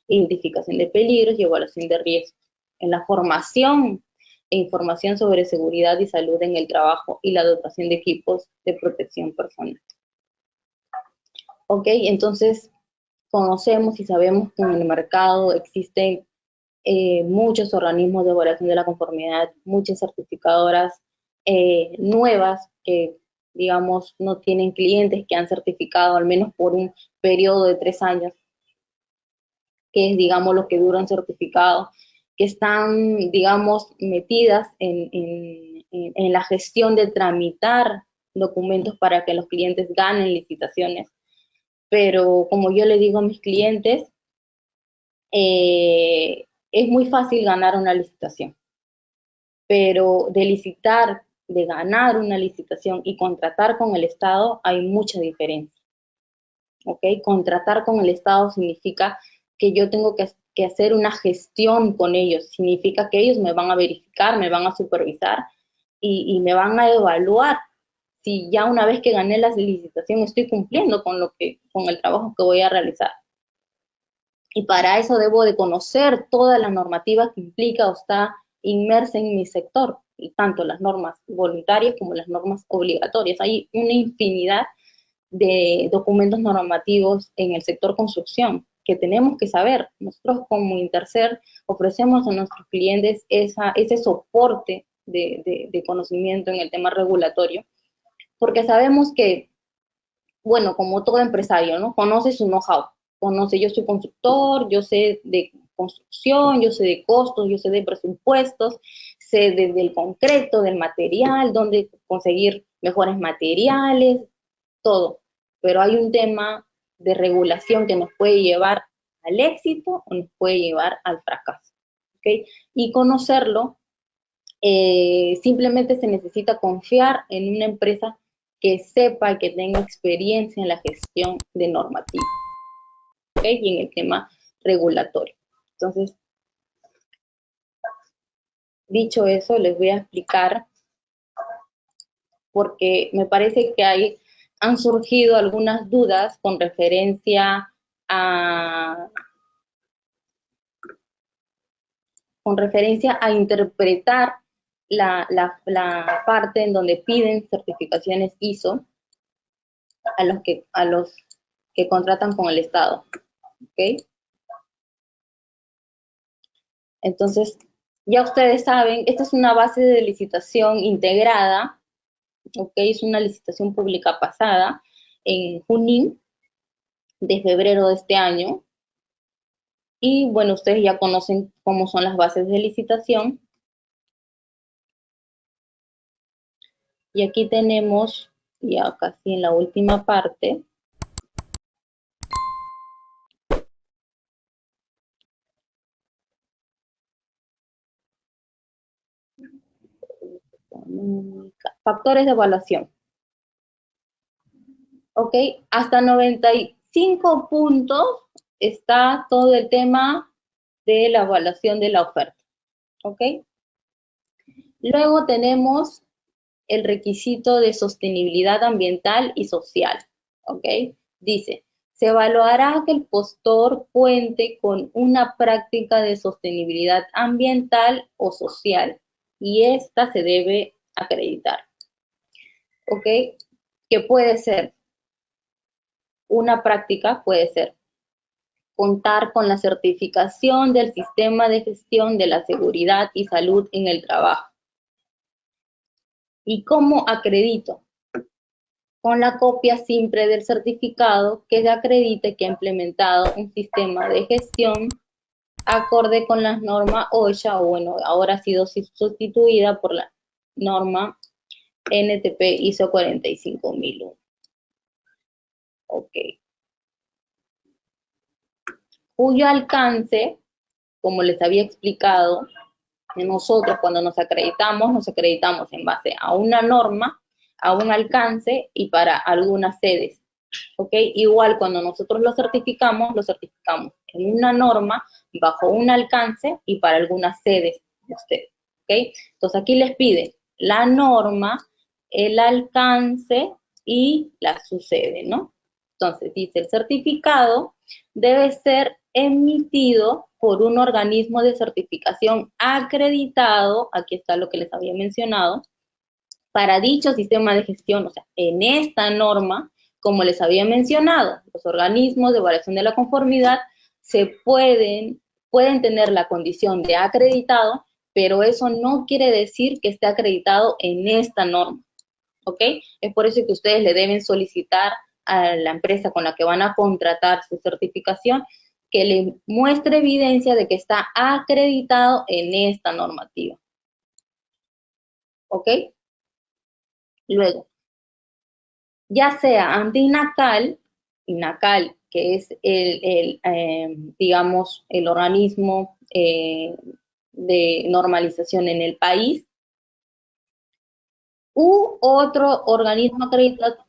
identificación de peligros y evaluación de riesgos, en la formación e información sobre seguridad y salud en el trabajo y la dotación de equipos de protección personal. Ok, entonces conocemos y sabemos que en el mercado existen muchos organismos de evaluación de la conformidad, muchas certificadoras nuevas que, digamos, no tienen clientes que han certificado al menos por un periodo de 3 años, que es, digamos, lo que dura un certificado, que están, digamos, metidas en la gestión de tramitar documentos para que los clientes ganen licitaciones. Pero como yo le digo a mis clientes, es muy fácil ganar una licitación, pero de licitar, de ganar una licitación y contratar con el Estado hay mucha diferencia. ¿Ok? Contratar con el Estado significa que yo tengo que hacer una gestión con ellos, significa que ellos me van a verificar, me van a supervisar y me van a evaluar si ya una vez que gané la licitación estoy cumpliendo con el trabajo que voy a realizar. Y para eso debo de conocer todas las normativas que implica o está inmersa en mi sector, y tanto las normas voluntarias como las normas obligatorias. Hay una infinidad de documentos normativos en el sector construcción que tenemos que saber. Nosotros como Intercer ofrecemos a nuestros clientes ese soporte de conocimiento en el tema regulatorio, porque sabemos que, bueno, como todo empresario, ¿no? Conoce su know-how, conoce, yo soy constructor, yo sé de construcción, yo sé de costos, yo sé de presupuestos, sé del concreto, del material, dónde conseguir mejores materiales, todo. Pero hay un tema de regulación que nos puede llevar al éxito o nos puede llevar al fracaso, ¿ok? Y conocerlo, simplemente se necesita confiar en una empresa que sepa, que tenga experiencia en la gestión de normativa, ¿ok? Y en el tema regulatorio. Entonces, dicho eso, les voy a explicar, porque me parece que han surgido algunas dudas con referencia a, interpretar la parte en donde piden certificaciones ISO a los que contratan con el Estado, ¿ok? Entonces, ya ustedes saben, esta es una base de licitación integrada, ¿ok? Es una licitación pública pasada en Junín de febrero de este año. Y bueno, ustedes ya conocen cómo son las bases de licitación. Y aquí tenemos, ya casi en la última parte, factores de evaluación. ¿Ok? Hasta 95 puntos está todo el tema de la evaluación de la oferta. ¿Ok? Luego tenemos el requisito de sostenibilidad ambiental y social. ¿Ok? Dice, se evaluará que el postor cuente con una práctica de sostenibilidad ambiental o social y esta se debe acreditar. ¿Ok? ¿Qué puede ser? Una práctica puede ser contar con la certificación del Sistema de Gestión de la Seguridad y Salud en el Trabajo. ¿Y cómo acredito? Con la copia simple del certificado que acredite que ha implementado un sistema de gestión acorde con las normas OSHA, o bueno, ahora ha sido sustituida por la norma NTP ISO 45001. Ok. Cuyo alcance, como les había explicado, nosotros cuando nos acreditamos en base a una norma, a un alcance y para algunas sedes. ¿Ok? Igual cuando nosotros lo certificamos en una norma, bajo un alcance y para algunas sedes de ustedes. ¿Ok? Entonces aquí les pide la norma, el alcance y la subsede, ¿no? Entonces dice, el certificado debe ser emitido por un organismo de certificación acreditado, aquí está lo que les había mencionado, para dicho sistema de gestión, o sea, en esta norma, como les había mencionado, los organismos de evaluación de la conformidad pueden tener la condición de acreditado, pero eso no quiere decir que esté acreditado en esta norma, ¿ok? Es por eso que ustedes le deben solicitar a la empresa con la que van a contratar su certificación que le muestre evidencia de que está acreditado en esta normativa, ¿ok? Luego, ya sea ante INACAL, que es digamos, el organismo de normalización en el país, u otro organismo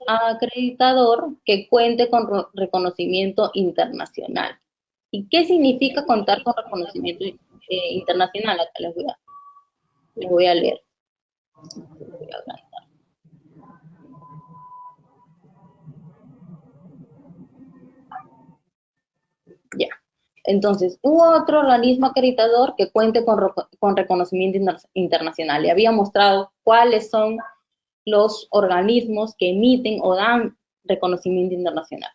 acreditador que cuente con reconocimiento internacional. ¿Y qué significa contar con reconocimiento internacional? Acá les voy a leer. Ya. Entonces, hubo otro organismo acreditador que cuente con reconocimiento internacional. Le había mostrado cuáles son los organismos que emiten o dan reconocimiento internacional.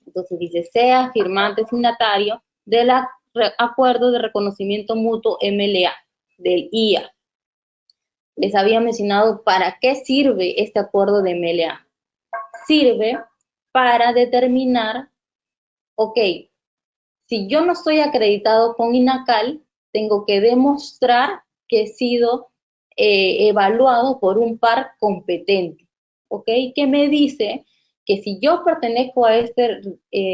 Entonces dice, sea firmante signatario del acuerdo de reconocimiento mutuo MLA, del IA. Les había mencionado para qué sirve este acuerdo de MLA. Sirve para determinar, ok, si yo no estoy acreditado con INACAL, tengo que demostrar que he sido evaluado por un par competente, ¿ok? Que me dice que si yo pertenezco a este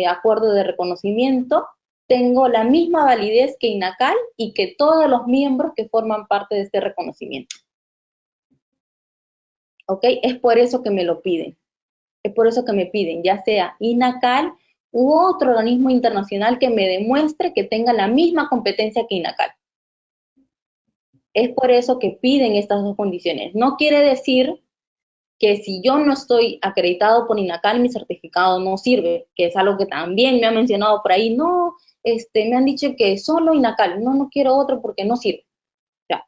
acuerdo de reconocimiento, tengo la misma validez que INACAL y que todos los miembros que forman parte de este reconocimiento. ¿Ok? Es por eso que me lo piden. Es por eso que me piden, ya sea INACAL u otro organismo internacional que me demuestre que tenga la misma competencia que INACAL. Es por eso que piden estas dos condiciones. No quiere decir que si yo no estoy acreditado por INACAL, mi certificado no sirve, que es algo que también me han mencionado por ahí. No, me han dicho que solo INACAL, no quiero otro porque no sirve. O sea,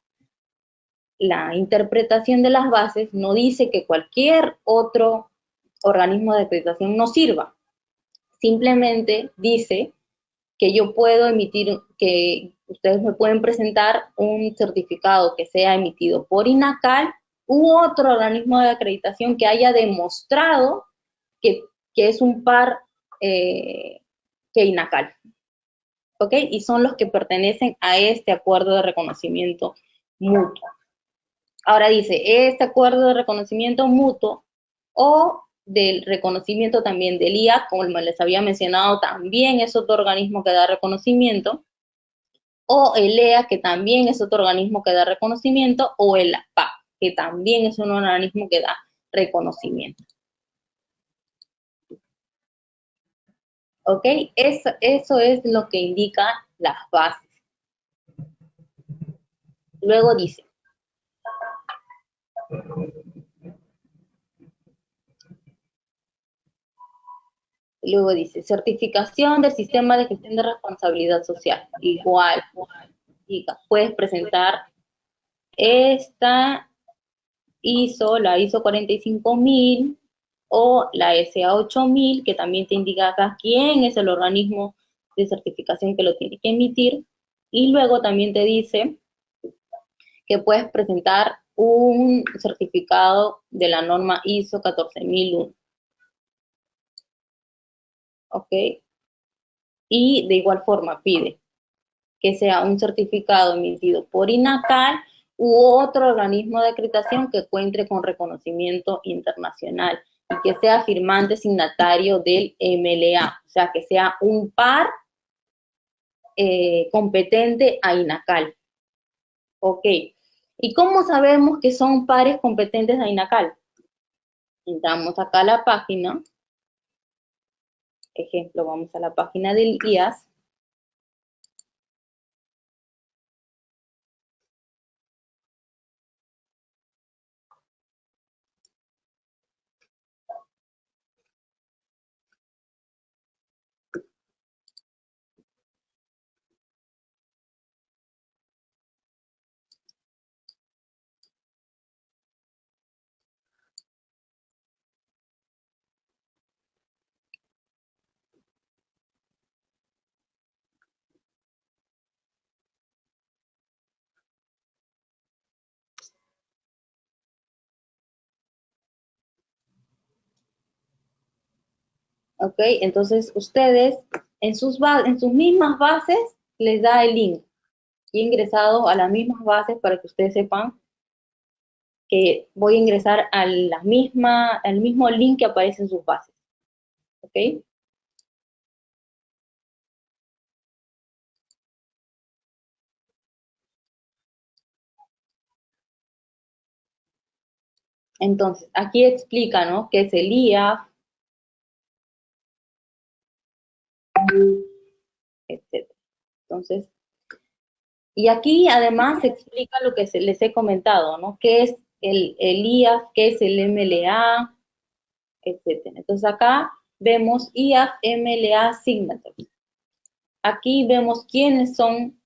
la interpretación de las bases no dice que cualquier otro organismo de acreditación no sirva. Simplemente dice que yo puedo emitir, que ustedes me pueden presentar un certificado que sea emitido por INACAL u otro organismo de acreditación que haya demostrado que es un par que INACAL. ¿Ok? Y son los que pertenecen a este acuerdo de reconocimiento mutuo. Ahora dice, este acuerdo de reconocimiento mutuo o del reconocimiento también del IA, como les había mencionado, también es otro organismo que da reconocimiento, o el EA, que también es otro organismo que da reconocimiento, o el APA, que también es un organismo que da reconocimiento. ¿Ok? Eso es lo que indica las bases. Luego dice, certificación del sistema de gestión de responsabilidad social. Igual, puedes presentar esta ISO, la ISO 45000 o la SA 8000, que también te indica acá quién es el organismo de certificación que lo tiene que emitir. Y luego también te dice que puedes presentar un certificado de la norma ISO 14001. ¿Ok? Y de igual forma pide que sea un certificado emitido por INACAL u otro organismo de acreditación que cuente con reconocimiento internacional y que sea firmante signatario del MLA, o sea, que sea un par competente a INACAL. Ok. ¿Y cómo sabemos que son pares competentes a INACAL? Entramos acá a la página. Ejemplo, vamos a la página del IAS. ¿Ok? Entonces, ustedes en sus mismas bases les da el link. Y he ingresado a las mismas bases para que ustedes sepan que voy a ingresar a al mismo link que aparece en sus bases. ¿Ok? Entonces, aquí explica, ¿no?, qué es el IAF, etc. Entonces, y aquí además se explica lo que les he comentado, ¿no? ¿Qué es el IAF, qué es el MLA, etc. Entonces acá vemos IAF MLA Signature. Aquí vemos quiénes son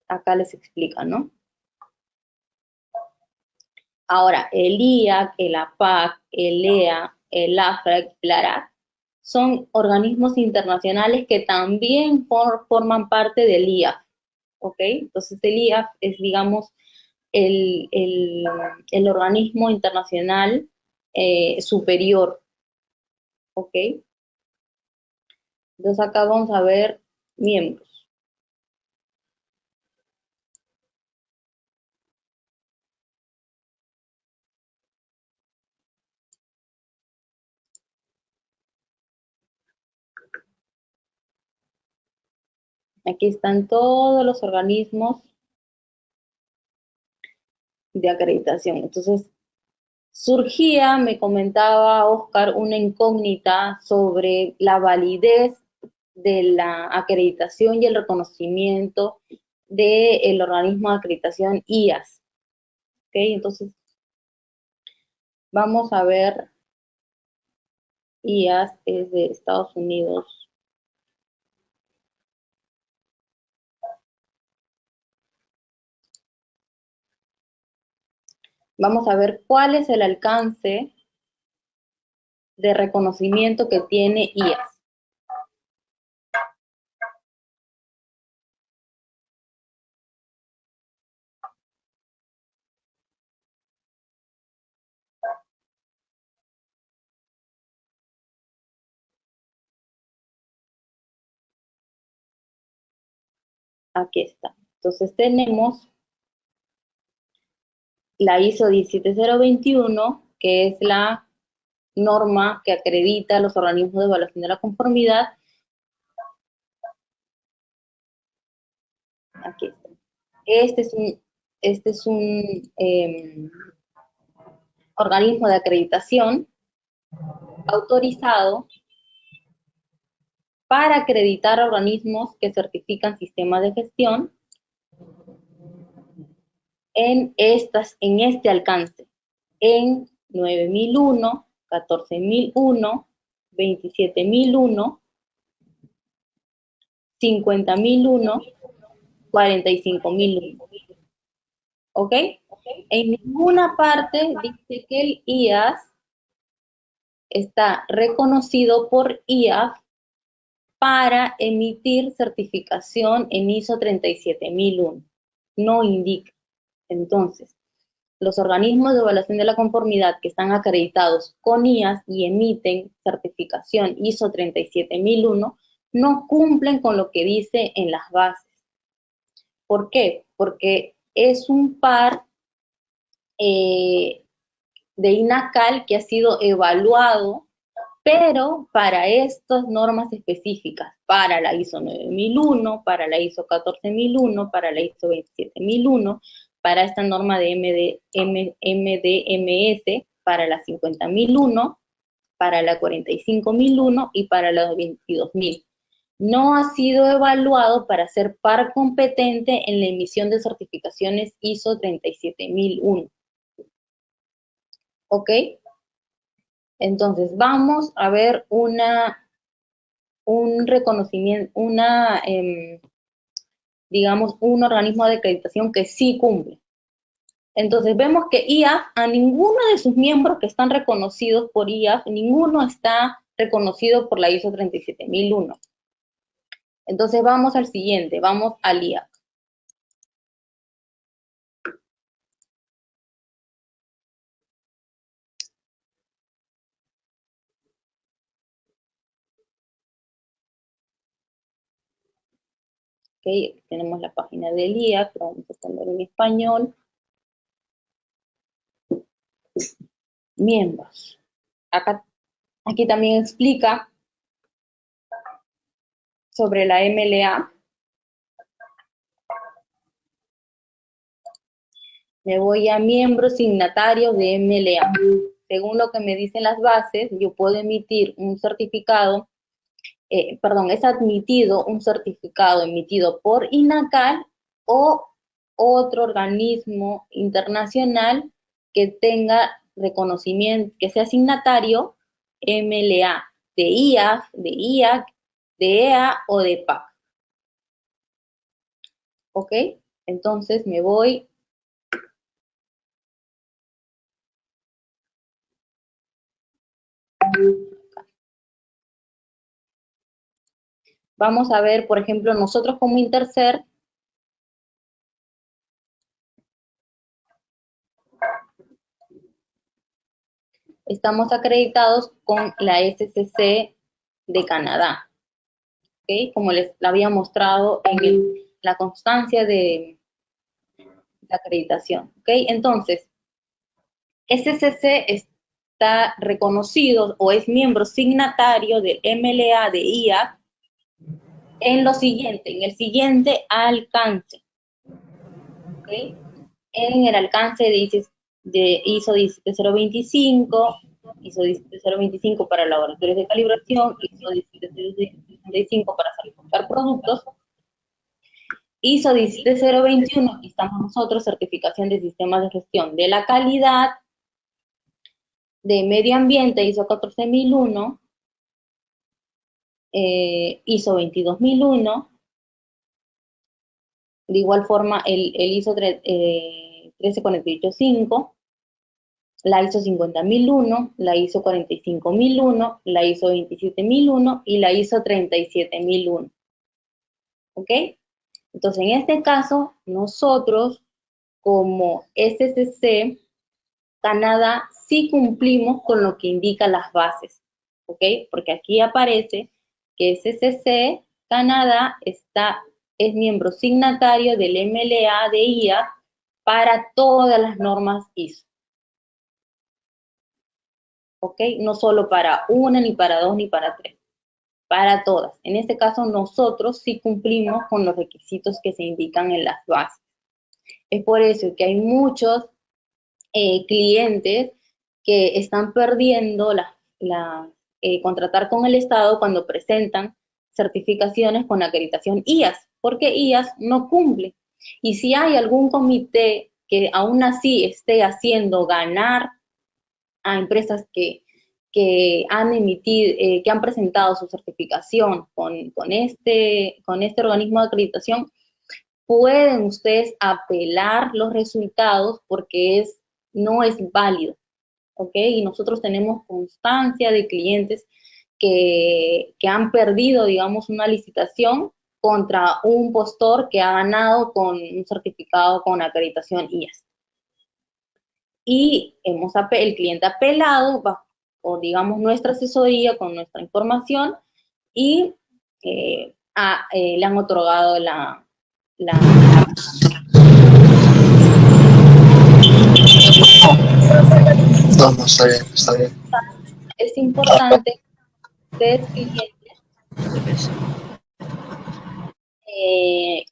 acá les explica, ¿no? Ahora, el IAC, el APAC, el EA, el AFRAC, el ARAC, son organismos internacionales que también forman parte del IAF, ¿ok? Entonces, el IAF es, digamos, el organismo internacional superior, ¿ok? Entonces, acá vamos a ver miembros. Aquí están todos los organismos de acreditación. Entonces, surgía, me comentaba Oscar, una incógnita sobre la validez de la acreditación y el reconocimiento del organismo de acreditación IAS. ¿Ok? Entonces, vamos a ver, IAS es de Estados Unidos. Vamos a ver cuál es el alcance de reconocimiento que tiene IAS. Aquí está. Entonces tenemos la ISO 17021, que es la norma que acredita los organismos de evaluación de la conformidad. Aquí está. Este es un organismo de acreditación autorizado para acreditar organismos que certifican sistemas de gestión en este alcance, en 9001, 14001, 27001, 50001, 45001. ¿Ok? En ninguna parte dice que el IAS está reconocido por IAF para emitir certificación en ISO 37001. No indica. Entonces, los organismos de evaluación de la conformidad que están acreditados con IAS y emiten certificación ISO 37001 no cumplen con lo que dice en las bases. ¿Por qué? Porque es un par de INACAL que ha sido evaluado, pero para estas normas específicas, para la ISO 9001, para la ISO 14001, para la ISO 27001, para esta norma de MDMS, para la 50001, para la 45001 y para la 22000. No ha sido evaluado para ser par competente en la emisión de certificaciones ISO 37001. ¿Ok? Entonces, vamos a ver un reconocimiento, digamos, un organismo de acreditación que sí cumple. Entonces, vemos que IAF, a ninguno de sus miembros que están reconocidos por IAF, ninguno está reconocido por la ISO 37001. Entonces, vamos al siguiente, vamos al IAF. Ok, aquí tenemos la página del IAF, vamos a poner en español. Miembros. Aquí también explica sobre la MLA. Me voy a miembros signatarios de MLA. Según lo que me dicen las bases, yo puedo emitir un certificado, es admitido un certificado emitido por INACAL o otro organismo internacional que tenga reconocimiento, que sea signatario MLA, de IAF, de IAC, de EA o de PAC. ¿Ok? Entonces me voy. Vamos a ver, por ejemplo, nosotros como Intercer, estamos acreditados con la SCC de Canadá, ¿ok? Como les había mostrado en la constancia de la acreditación, ¿ok? Entonces, SCC está reconocido o es miembro signatario del MLA de IAC en lo siguiente, en el siguiente alcance, ¿ok? En el alcance de ISO 17025, ISO 17025 para laboratorios de calibración, ISO 17065 para certificar productos, ISO 17021, aquí estamos nosotros, certificación de sistemas de gestión de la calidad, de medio ambiente, ISO 14001, ISO 22001, de igual forma el ISO 13485, la ISO 50001, la ISO 45001, la ISO 27001 y la ISO 37001. ¿Ok? Entonces, en este caso, nosotros, como SCC, Canadá, sí cumplimos con lo que indican las bases. ¿Ok? Porque aquí aparece que SCC, Canadá, es miembro signatario del MLA de IA para todas las normas ISO. ¿Ok? No solo para una, ni para dos, ni para tres, para todas. En este caso, nosotros sí cumplimos con los requisitos que se indican en las bases. Es por eso que hay muchos clientes que están perdiendo contratar con el Estado cuando presentan certificaciones con acreditación IAS, porque IAS no cumple. Y si hay algún comité que aún así esté haciendo ganar a empresas que han emitido, que han presentado su certificación con este organismo de acreditación, pueden ustedes apelar los resultados porque no es válido, ¿ok? Y nosotros tenemos constancia de clientes que han perdido, digamos, una licitación contra un postor que ha ganado con un certificado con acreditación IAS. Y el cliente ha apelado bajo, digamos, nuestra asesoría con nuestra información y le han otorgado la No, no, está bien, está bien. Es importante que ustedes, clientes,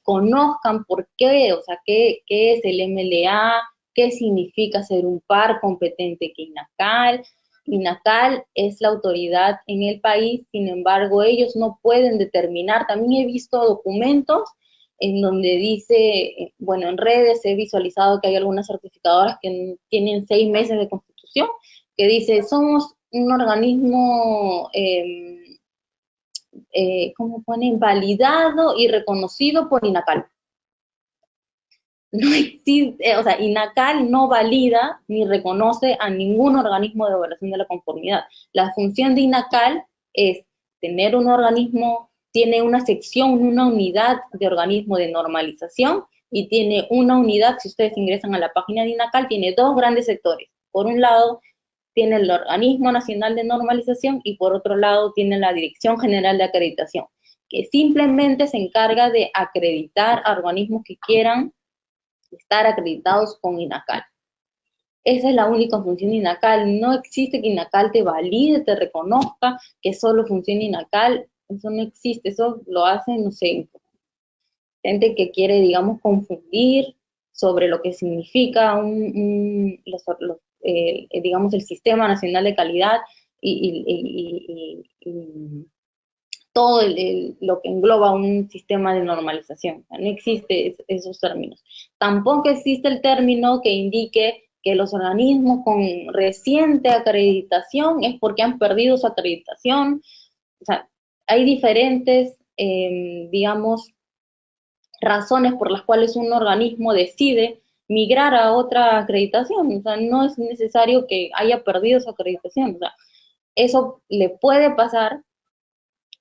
conozcan por qué, o sea, qué es el MLA, qué significa ser un par competente que INACAL. INACAL es la autoridad en el país, sin embargo, ellos no pueden determinar. También he visto documentos en donde dice, bueno, en redes he visualizado que hay algunas certificadoras que tienen 6 meses de constitución, que dice, somos un organismo ¿cómo ponen? Validado y reconocido por INACAL. No existe, o sea, INACAL no valida ni reconoce a ningún organismo de evaluación de la conformidad. La función de INACAL es tener un organismo, tiene una sección, una unidad de organismo de normalización y tiene una unidad, si ustedes ingresan a la página de INACAL, tiene 2 grandes sectores. Por un lado, tiene el Organismo Nacional de Normalización y por otro lado tiene la Dirección General de Acreditación, que simplemente se encarga de acreditar a organismos que quieran estar acreditados con INACAL. Esa es la única función de INACAL. No existe que INACAL te valide, te reconozca que solo funciona INACAL. Eso no existe, eso lo hacen, no sé, gente que quiere, digamos, confundir sobre lo que significa digamos, el Sistema Nacional de Calidad y todo lo que engloba un sistema de normalización. O sea, no existe esos términos. Tampoco existe el término que indique que los organismos con reciente acreditación es porque han perdido su acreditación. O sea, hay diferentes, digamos, razones por las cuales un organismo decide migrar a otra acreditación. O sea, no es necesario que haya perdido su acreditación. O sea, eso le puede pasar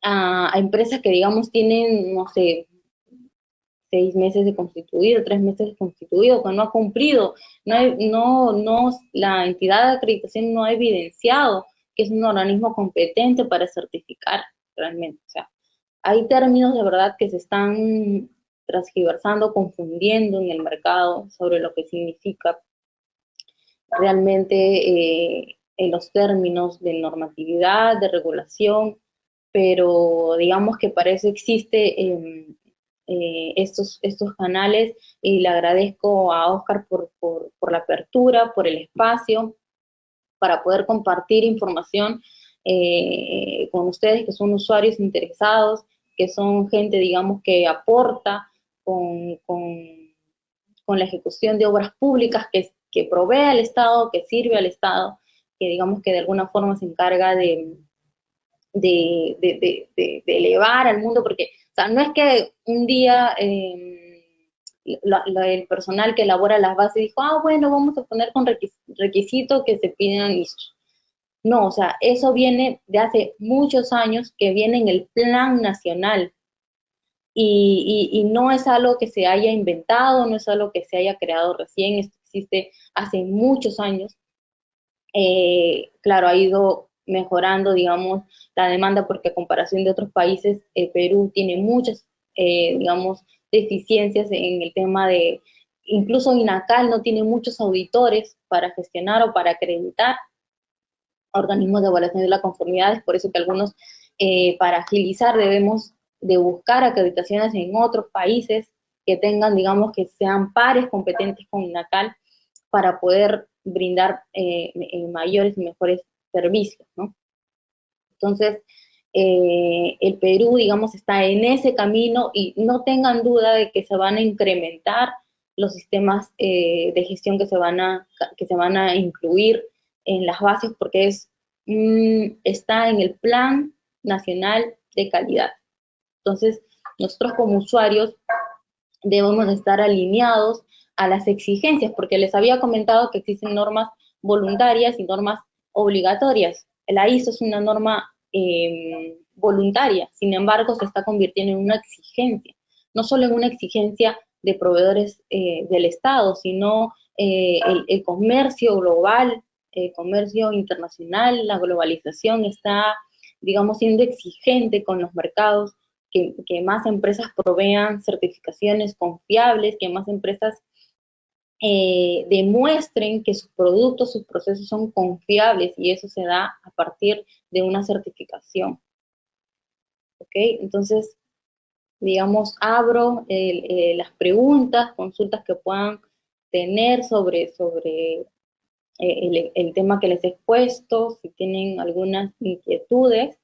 a empresas que, digamos, tienen, no sé, 6 meses de constituido, 3 meses de constituido, que no ha cumplido, la entidad de acreditación no ha evidenciado que es un organismo competente para certificar realmente. O sea, hay términos de verdad que se están transgiversando, confundiendo en el mercado sobre lo que significa realmente en los términos de normatividad, de regulación, pero digamos que para eso existe estos canales, y le agradezco a Oscar por la apertura, por el espacio, para poder compartir información con ustedes que son usuarios interesados, que son gente, digamos, que aporta con la ejecución de obras públicas, que provee al Estado, que sirve al Estado, que digamos que de alguna forma se encarga de elevar al mundo, porque, o sea, no es que un día el personal que elabora las bases dijo, bueno, vamos a poner con requisito que se pidan listo. No, o sea, eso viene de hace muchos años, que viene en el Plan Nacional, y no es algo que se haya inventado, no es algo que se haya creado recién, esto existe hace muchos años. Claro, ha ido mejorando, digamos, la demanda, porque a comparación de otros países, Perú tiene muchas, digamos, deficiencias en el tema de, incluso INACAL no tiene muchos auditores para gestionar o para acreditar organismos de evaluación de la conformidad. Es por eso que algunos, para agilizar, debemos de buscar acreditaciones en otros países que tengan, digamos, que sean pares competentes con INACAL, para poder brindar mayores y mejores servicios, ¿no? Entonces, el Perú, digamos, está en ese camino, y no tengan duda de que se van a incrementar los sistemas de gestión que se van a incluir en las bases, porque está en el Plan Nacional de Calidad. Entonces, nosotros como usuarios debemos estar alineados a las exigencias, porque les había comentado que existen normas voluntarias y normas obligatorias. La ISO es una norma voluntaria, sin embargo se está convirtiendo en una exigencia, no solo en una exigencia de proveedores del Estado, sino el comercio global, el comercio internacional, la globalización está, digamos, siendo exigente con los mercados, que más empresas provean certificaciones confiables, que más empresas demuestren que sus productos, sus procesos son confiables, y eso se da a partir de una certificación. ¿Ok? Entonces, digamos, abro las preguntas, consultas que puedan tener sobre el tema que les he expuesto. Si tienen algunas inquietudes,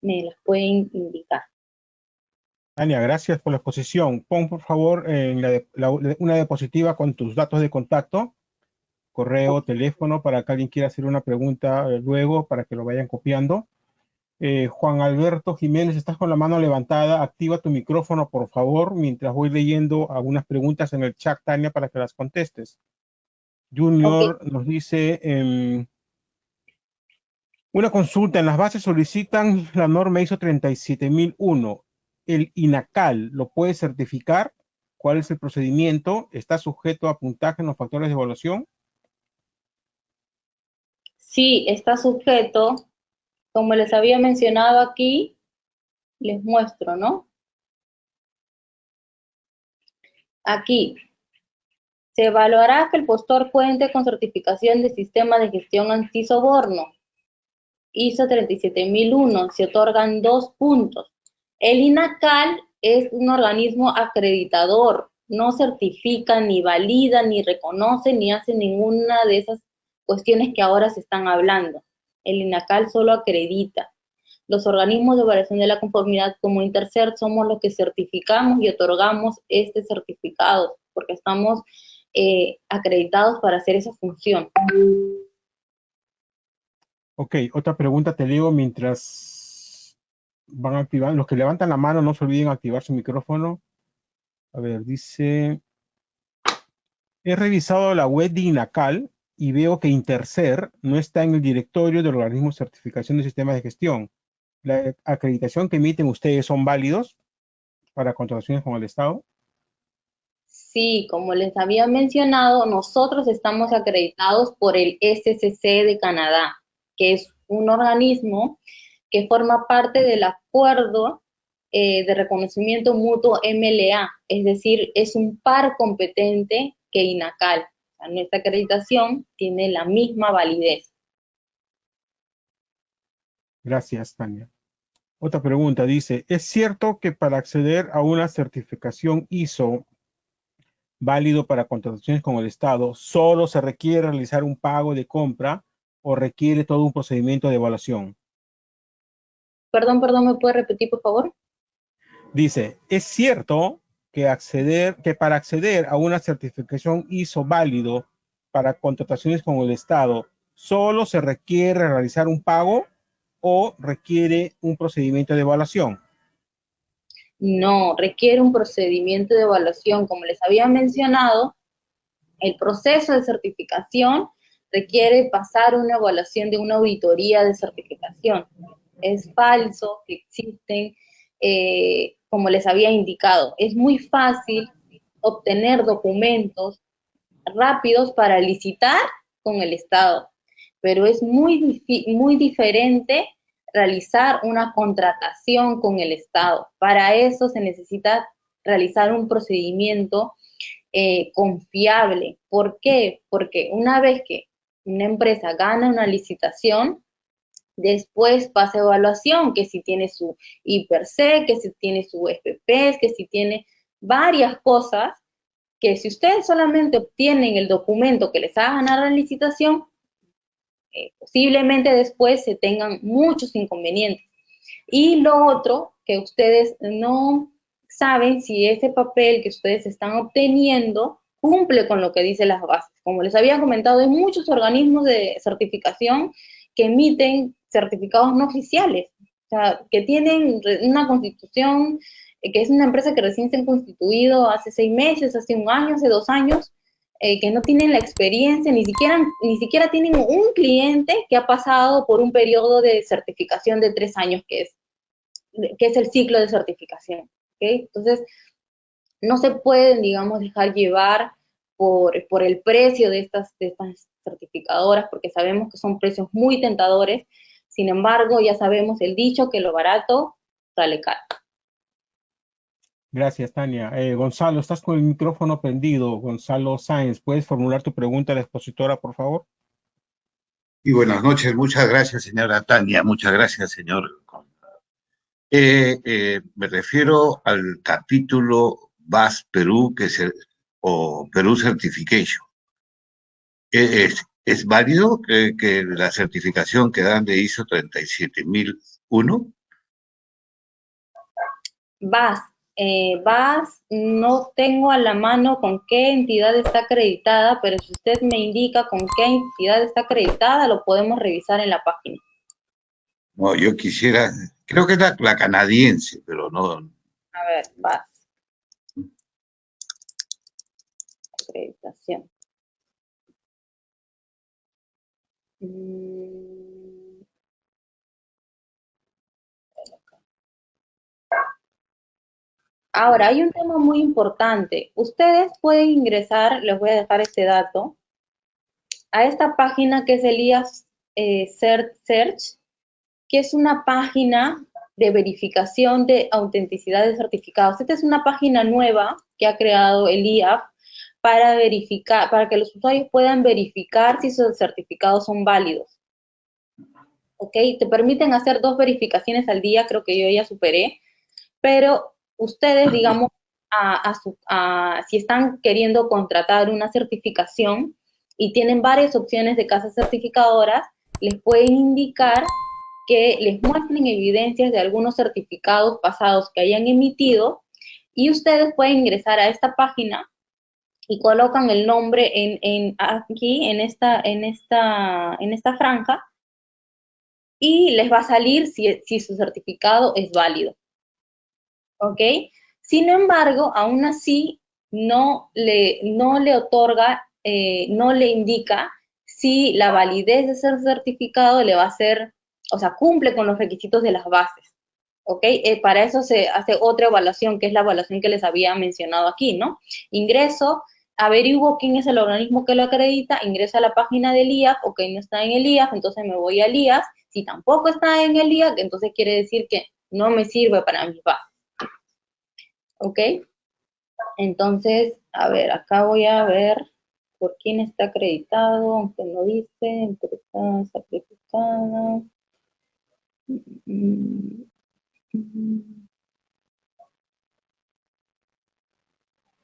me las pueden indicar. Tania, gracias por la exposición. Pon, por favor, una diapositiva con tus datos de contacto, correo, teléfono, para que alguien quiera hacer una pregunta luego, para que lo vayan copiando. Juan Alberto Jiménez, estás con la mano levantada. Activa tu micrófono, por favor, mientras voy leyendo algunas preguntas en el chat, Tania, para que las contestes. Junior nos dice, una consulta, en las bases solicitan la norma ISO 37001. ¿El INACAL lo puede certificar? ¿Cuál es el procedimiento? ¿Está sujeto a puntaje en los factores de evaluación? Sí, está sujeto. Como les había mencionado aquí, les muestro, ¿no? Aquí, se evaluará que el postor cuente con certificación de sistema de gestión antisoborno, ISO 37001, se otorgan 2 puntos. El INACAL es un organismo acreditador, no certifica, ni valida, ni reconoce, ni hace ninguna de esas cuestiones que ahora se están hablando. El INACAL solo acredita. Los organismos de evaluación de la conformidad como Intercert somos los que certificamos y otorgamos este certificado, porque estamos acreditados para hacer esa función. Ok, otra pregunta te leo mientras van a activar. Los que levantan la mano no se olviden activar su micrófono. A ver, dice, he revisado la web de INACAL y veo que Intercer no está en el directorio del organismo de certificación de sistemas de gestión. ¿La acreditación que emiten ustedes son válidos para contrataciones con el Estado? Sí, como les había mencionado, nosotros estamos acreditados por el SCC de Canadá, que es un organismo que forma parte del acuerdo de reconocimiento mutuo MLA, es decir, es un par competente que INACAL. O sea, nuestra acreditación tiene la misma validez. Gracias, Tania. Otra pregunta dice, ¿es cierto que para acceder a una certificación ISO válido para contrataciones con el Estado, solo se requiere realizar un pago de compra o requiere todo un procedimiento de evaluación? Perdón, ¿me puede repetir, por favor? Dice, ¿es cierto que para acceder a una certificación ISO válido para contrataciones con el Estado, solo se requiere realizar un pago o requiere un procedimiento de evaluación? No, requiere un procedimiento de evaluación. Como les había mencionado, el proceso de certificación requiere pasar una evaluación de una auditoría de certificación. Es falso que existen, como les había indicado, es muy fácil obtener documentos rápidos para licitar con el Estado, pero es muy diferente realizar una contratación con el Estado. Para eso se necesita realizar un procedimiento confiable. ¿Por qué? Porque una vez que una empresa gana una licitación, después pasa evaluación, que si tiene su IPRC, que si tiene su FP, que si tiene varias cosas, que si ustedes solamente obtienen el documento que les haga ganar la licitación, posiblemente después se tengan muchos inconvenientes. Y lo otro, que ustedes no saben si ese papel que ustedes están obteniendo cumple con lo que dice las bases. Como les había comentado, hay muchos organismos de certificación que emiten certificados no oficiales, o sea, que tienen una constitución, que es una empresa que recién se han constituido hace 6 meses, hace 1 año, hace 2 años, que no tienen la experiencia, ni siquiera tienen un cliente que ha pasado por un periodo de certificación de 3 años, que es el ciclo de certificación. ¿Okay? Entonces, no se pueden, digamos, dejar llevar por el precio de estas certificadoras, porque sabemos que son precios muy tentadores. Sin embargo, ya sabemos el dicho que lo barato sale caro. Gracias, Tania. Gonzalo, estás con el micrófono prendido. Gonzalo Sáenz, ¿puedes formular tu pregunta a la expositora, por favor? Y buenas noches, muchas gracias, señora Tania, muchas gracias, señor. Me refiero al capítulo BAS Perú, o Perú Certification. ¿Es válido que la certificación que dan de ISO 37001? BAS, no tengo a la mano con qué entidad está acreditada, pero si usted me indica con qué entidad está acreditada, lo podemos revisar en la página. No, yo quisiera, creo que es la canadiense, pero no. A ver, BAS. Acreditación. Ahora, hay un tema muy importante. Ustedes pueden ingresar, les voy a dejar este dato, a esta página que es el IAS Search, que es una página de verificación de autenticidad de certificados. Esta es una página nueva que ha creado el IAF para verificar, para que los usuarios puedan verificar si sus certificados son válidos. ¿Ok? Te permiten hacer 2 verificaciones al día, creo que yo ya superé, pero ustedes, digamos, si están queriendo contratar una certificación y tienen varias opciones de casas certificadoras, les pueden indicar que les muestren evidencias de algunos certificados pasados que hayan emitido, y ustedes pueden ingresar a esta página y colocan el nombre aquí, en esta franja, y les va a salir si su certificado es válido. ¿Ok? Sin embargo, aún así, no le otorga, no le indica si la validez de ese certificado le va a ser, o sea, cumple con los requisitos de las bases. ¿Ok? Para eso se hace otra evaluación, que es la evaluación que les había mencionado aquí, ¿no? Ingreso, averiguo quién es el organismo que lo acredita, ingreso a la página del IAF, ok, no está en el IAF, entonces me voy al IAF. Si tampoco está en el IAF, entonces quiere decir que no me sirve para mis bases. ¿Ok? Entonces, a ver, acá voy a ver por quién está acreditado, aunque no dice, empresa certificada.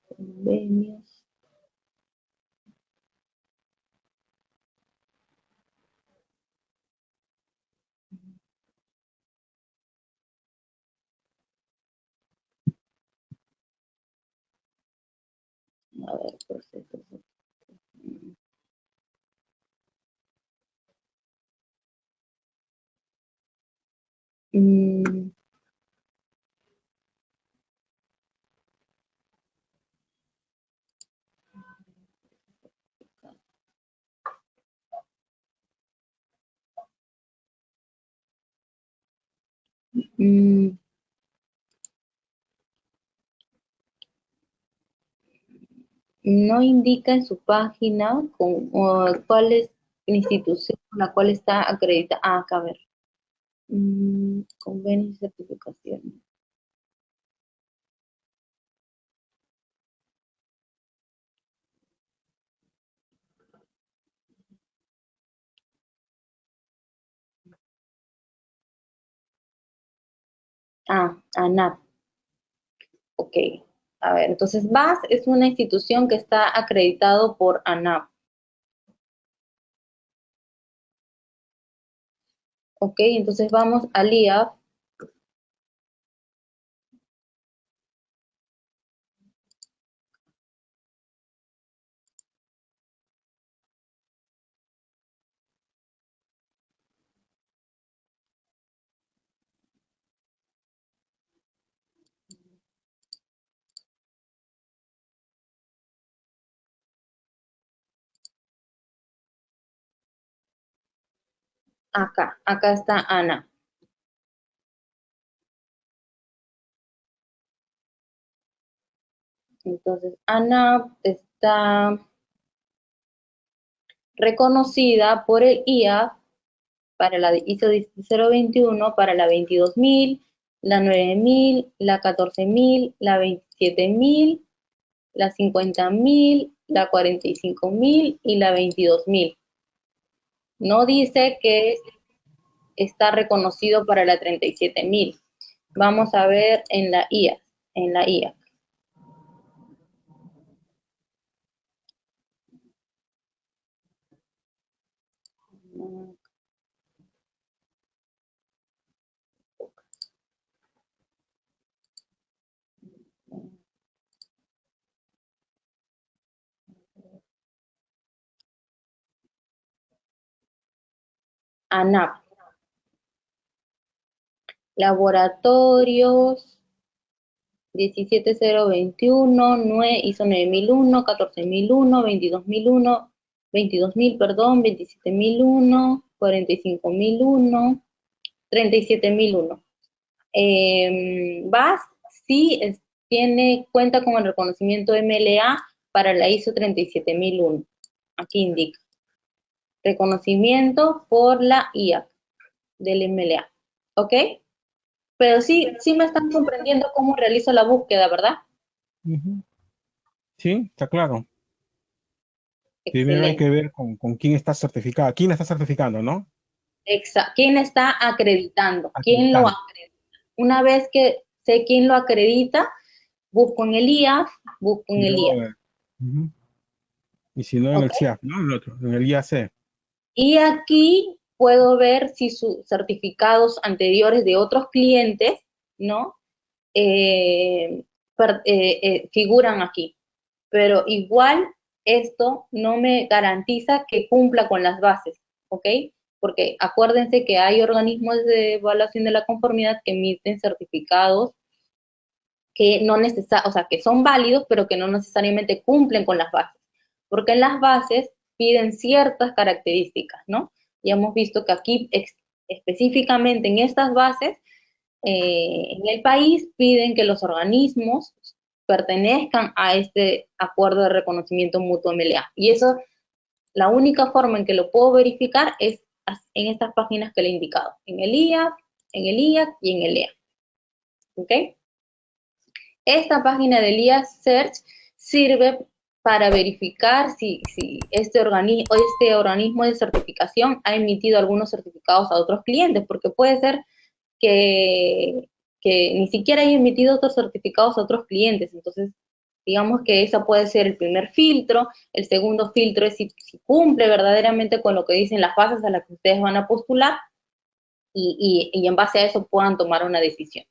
Convenios. A ver, procesos. No indica en su página cuál es la institución con la cual está acreditada. Ah, acá a ver. Convenios y certificaciones. Ah, ANAP. Ok. A ver, entonces BAS es una institución que está acreditado por ANAP. Ok, entonces vamos al IAF. Acá está ANAP. Entonces, ANAP está reconocida por el IAF para la ISO 16021, para la 22.000, la 9.000, la 14.000, la 27.000, la 50.000, la 45.000 y la 22.000. No dice que está reconocido para la 37.000. Vamos a ver en la IA, en la IA. ANAP. Laboratorios 17021, ISO 9001, 14001, 22.001, 22.000, perdón, 27.001, 45.001, 37.001. BAS sí cuenta con el reconocimiento MLA para la ISO 37.001. Aquí indica. Reconocimiento por la IA del MLA. ¿Ok? Pero sí me están comprendiendo cómo realizo la búsqueda, ¿verdad? Sí, está claro. Primero hay Excelente. que ver con quién está certificada. ¿Quién está certificando, no? Exacto. ¿Quién está acreditando? ¿Quién lo acredita? Una vez que sé quién lo acredita, busco en el IAF, busco en el IAF. Y si no, en el ¿Ok? CIAF, ¿no? En el otro, en el IAC. Y aquí puedo ver si sus certificados anteriores de otros clientes, ¿no? Figuran aquí. Pero igual esto no me garantiza que cumpla con las bases, ¿ok? Porque acuérdense que hay organismos de evaluación de la conformidad que emiten certificados que no o sea, que son válidos, pero que no necesariamente cumplen con las bases, porque en las bases piden ciertas características, ¿no? Ya hemos visto que aquí específicamente en estas bases, en el país piden que los organismos pertenezcan a este acuerdo de reconocimiento mutuo MLA. Y eso, la única forma en que lo puedo verificar es en estas páginas que le he indicado, en el IAC, en el IAC y en el EA. ¿Ok? Esta página del IAC Search sirve para verificar si este organismo de certificación ha emitido algunos certificados a otros clientes, porque puede ser que ni siquiera haya emitido otros certificados a otros clientes. Entonces, digamos que ese puede ser el primer filtro. El segundo filtro es si cumple verdaderamente con lo que dicen las bases a las que ustedes van a postular y en base a eso puedan tomar una decisión.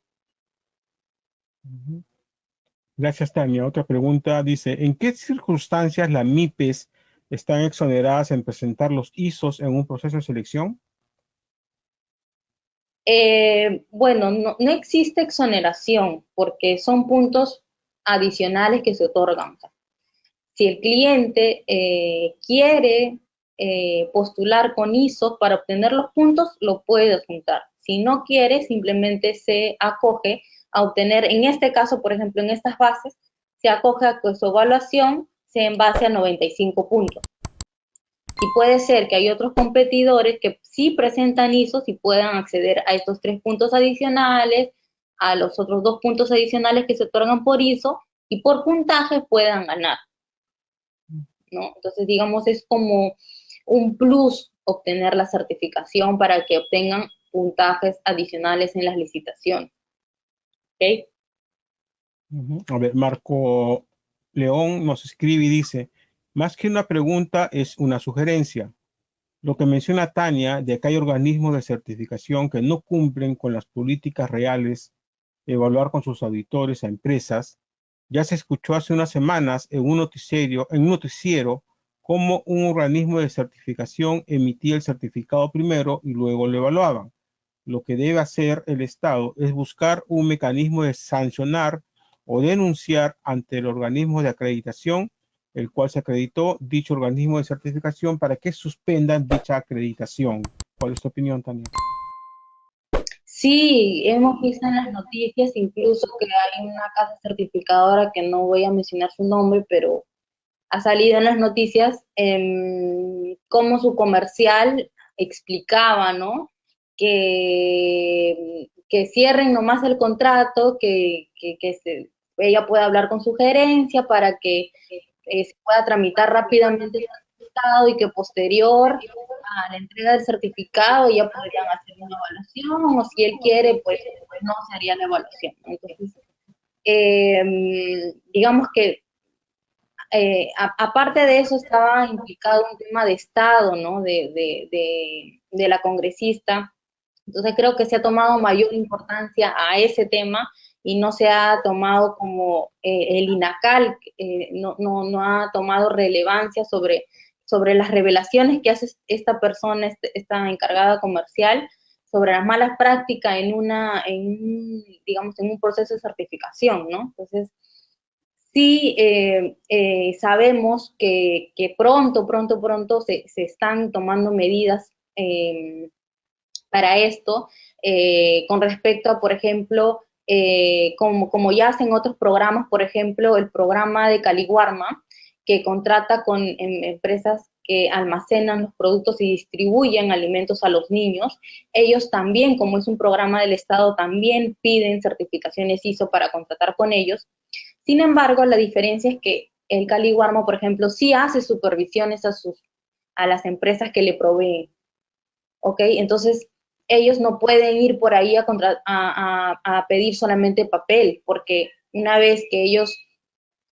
Gracias, Tania. Otra pregunta dice, ¿en qué circunstancias las MIPES están exoneradas en presentar los ISOs en un proceso de selección? Bueno, no existe exoneración porque son puntos adicionales que se otorgan. O sea, si el cliente quiere postular con ISO para obtener los puntos, lo puede adjuntar. Si no quiere, simplemente se acoge a obtener, en este caso, por ejemplo, en estas bases, se acoge a que su evaluación sea en base a 95 puntos. Y puede ser que hay otros competidores que sí presentan ISOs y puedan acceder a estos 3 puntos adicionales, a los otros 2 puntos adicionales que se otorgan por ISO, y por puntaje puedan ganar, ¿no? Entonces, digamos, es como un plus obtener la certificación para que obtengan puntajes adicionales en las licitaciones. ¿Ok? A ver, Marco León nos escribe y dice, más que una pregunta es una sugerencia. Lo que menciona Tania de que hay organismos de certificación que no cumplen con las políticas reales de evaluar con sus auditores a empresas, ya se escuchó hace unas semanas en un noticiero cómo un organismo de certificación emitía el certificado primero y luego lo evaluaban. Lo que debe hacer el Estado es buscar un mecanismo de sancionar o denunciar ante el organismo de acreditación, el cual se acreditó dicho organismo de certificación para que suspendan dicha acreditación. ¿Cuál es tu opinión, Tania? Sí, hemos visto en las noticias incluso que hay una casa certificadora que no voy a mencionar su nombre, pero ha salido en las noticias cómo su comercial explicaba, ¿no? Que cierren nomás el contrato, ella pueda hablar con su gerencia para que se pueda tramitar rápidamente el certificado y que posterior a la entrega del certificado ya podrían hacer una evaluación o si él quiere, pues no se haría la evaluación. Entonces, digamos que aparte de eso estaba implicado un tema de Estado, ¿no? De la congresista. Entonces creo que se ha tomado mayor importancia a ese tema y no se ha tomado como el INACAL, no ha tomado relevancia sobre las revelaciones que hace esta persona, esta encargada comercial, sobre las malas prácticas digamos, en un proceso de certificación, ¿no? Entonces, sí, sabemos que pronto se están tomando medidas para esto, con respecto a, por ejemplo, como ya hacen otros programas, por ejemplo, el programa de Caliwarma, que contrata con empresas que almacenan los productos y distribuyen alimentos a los niños. Ellos también, como es un programa del Estado, también piden certificaciones ISO para contratar con ellos. Sin embargo, la diferencia es que el Caliwarma, por ejemplo, sí hace supervisiones a las empresas que le proveen, ¿ok? Entonces, ellos no pueden ir por ahí a pedir solamente papel, porque una vez que ellos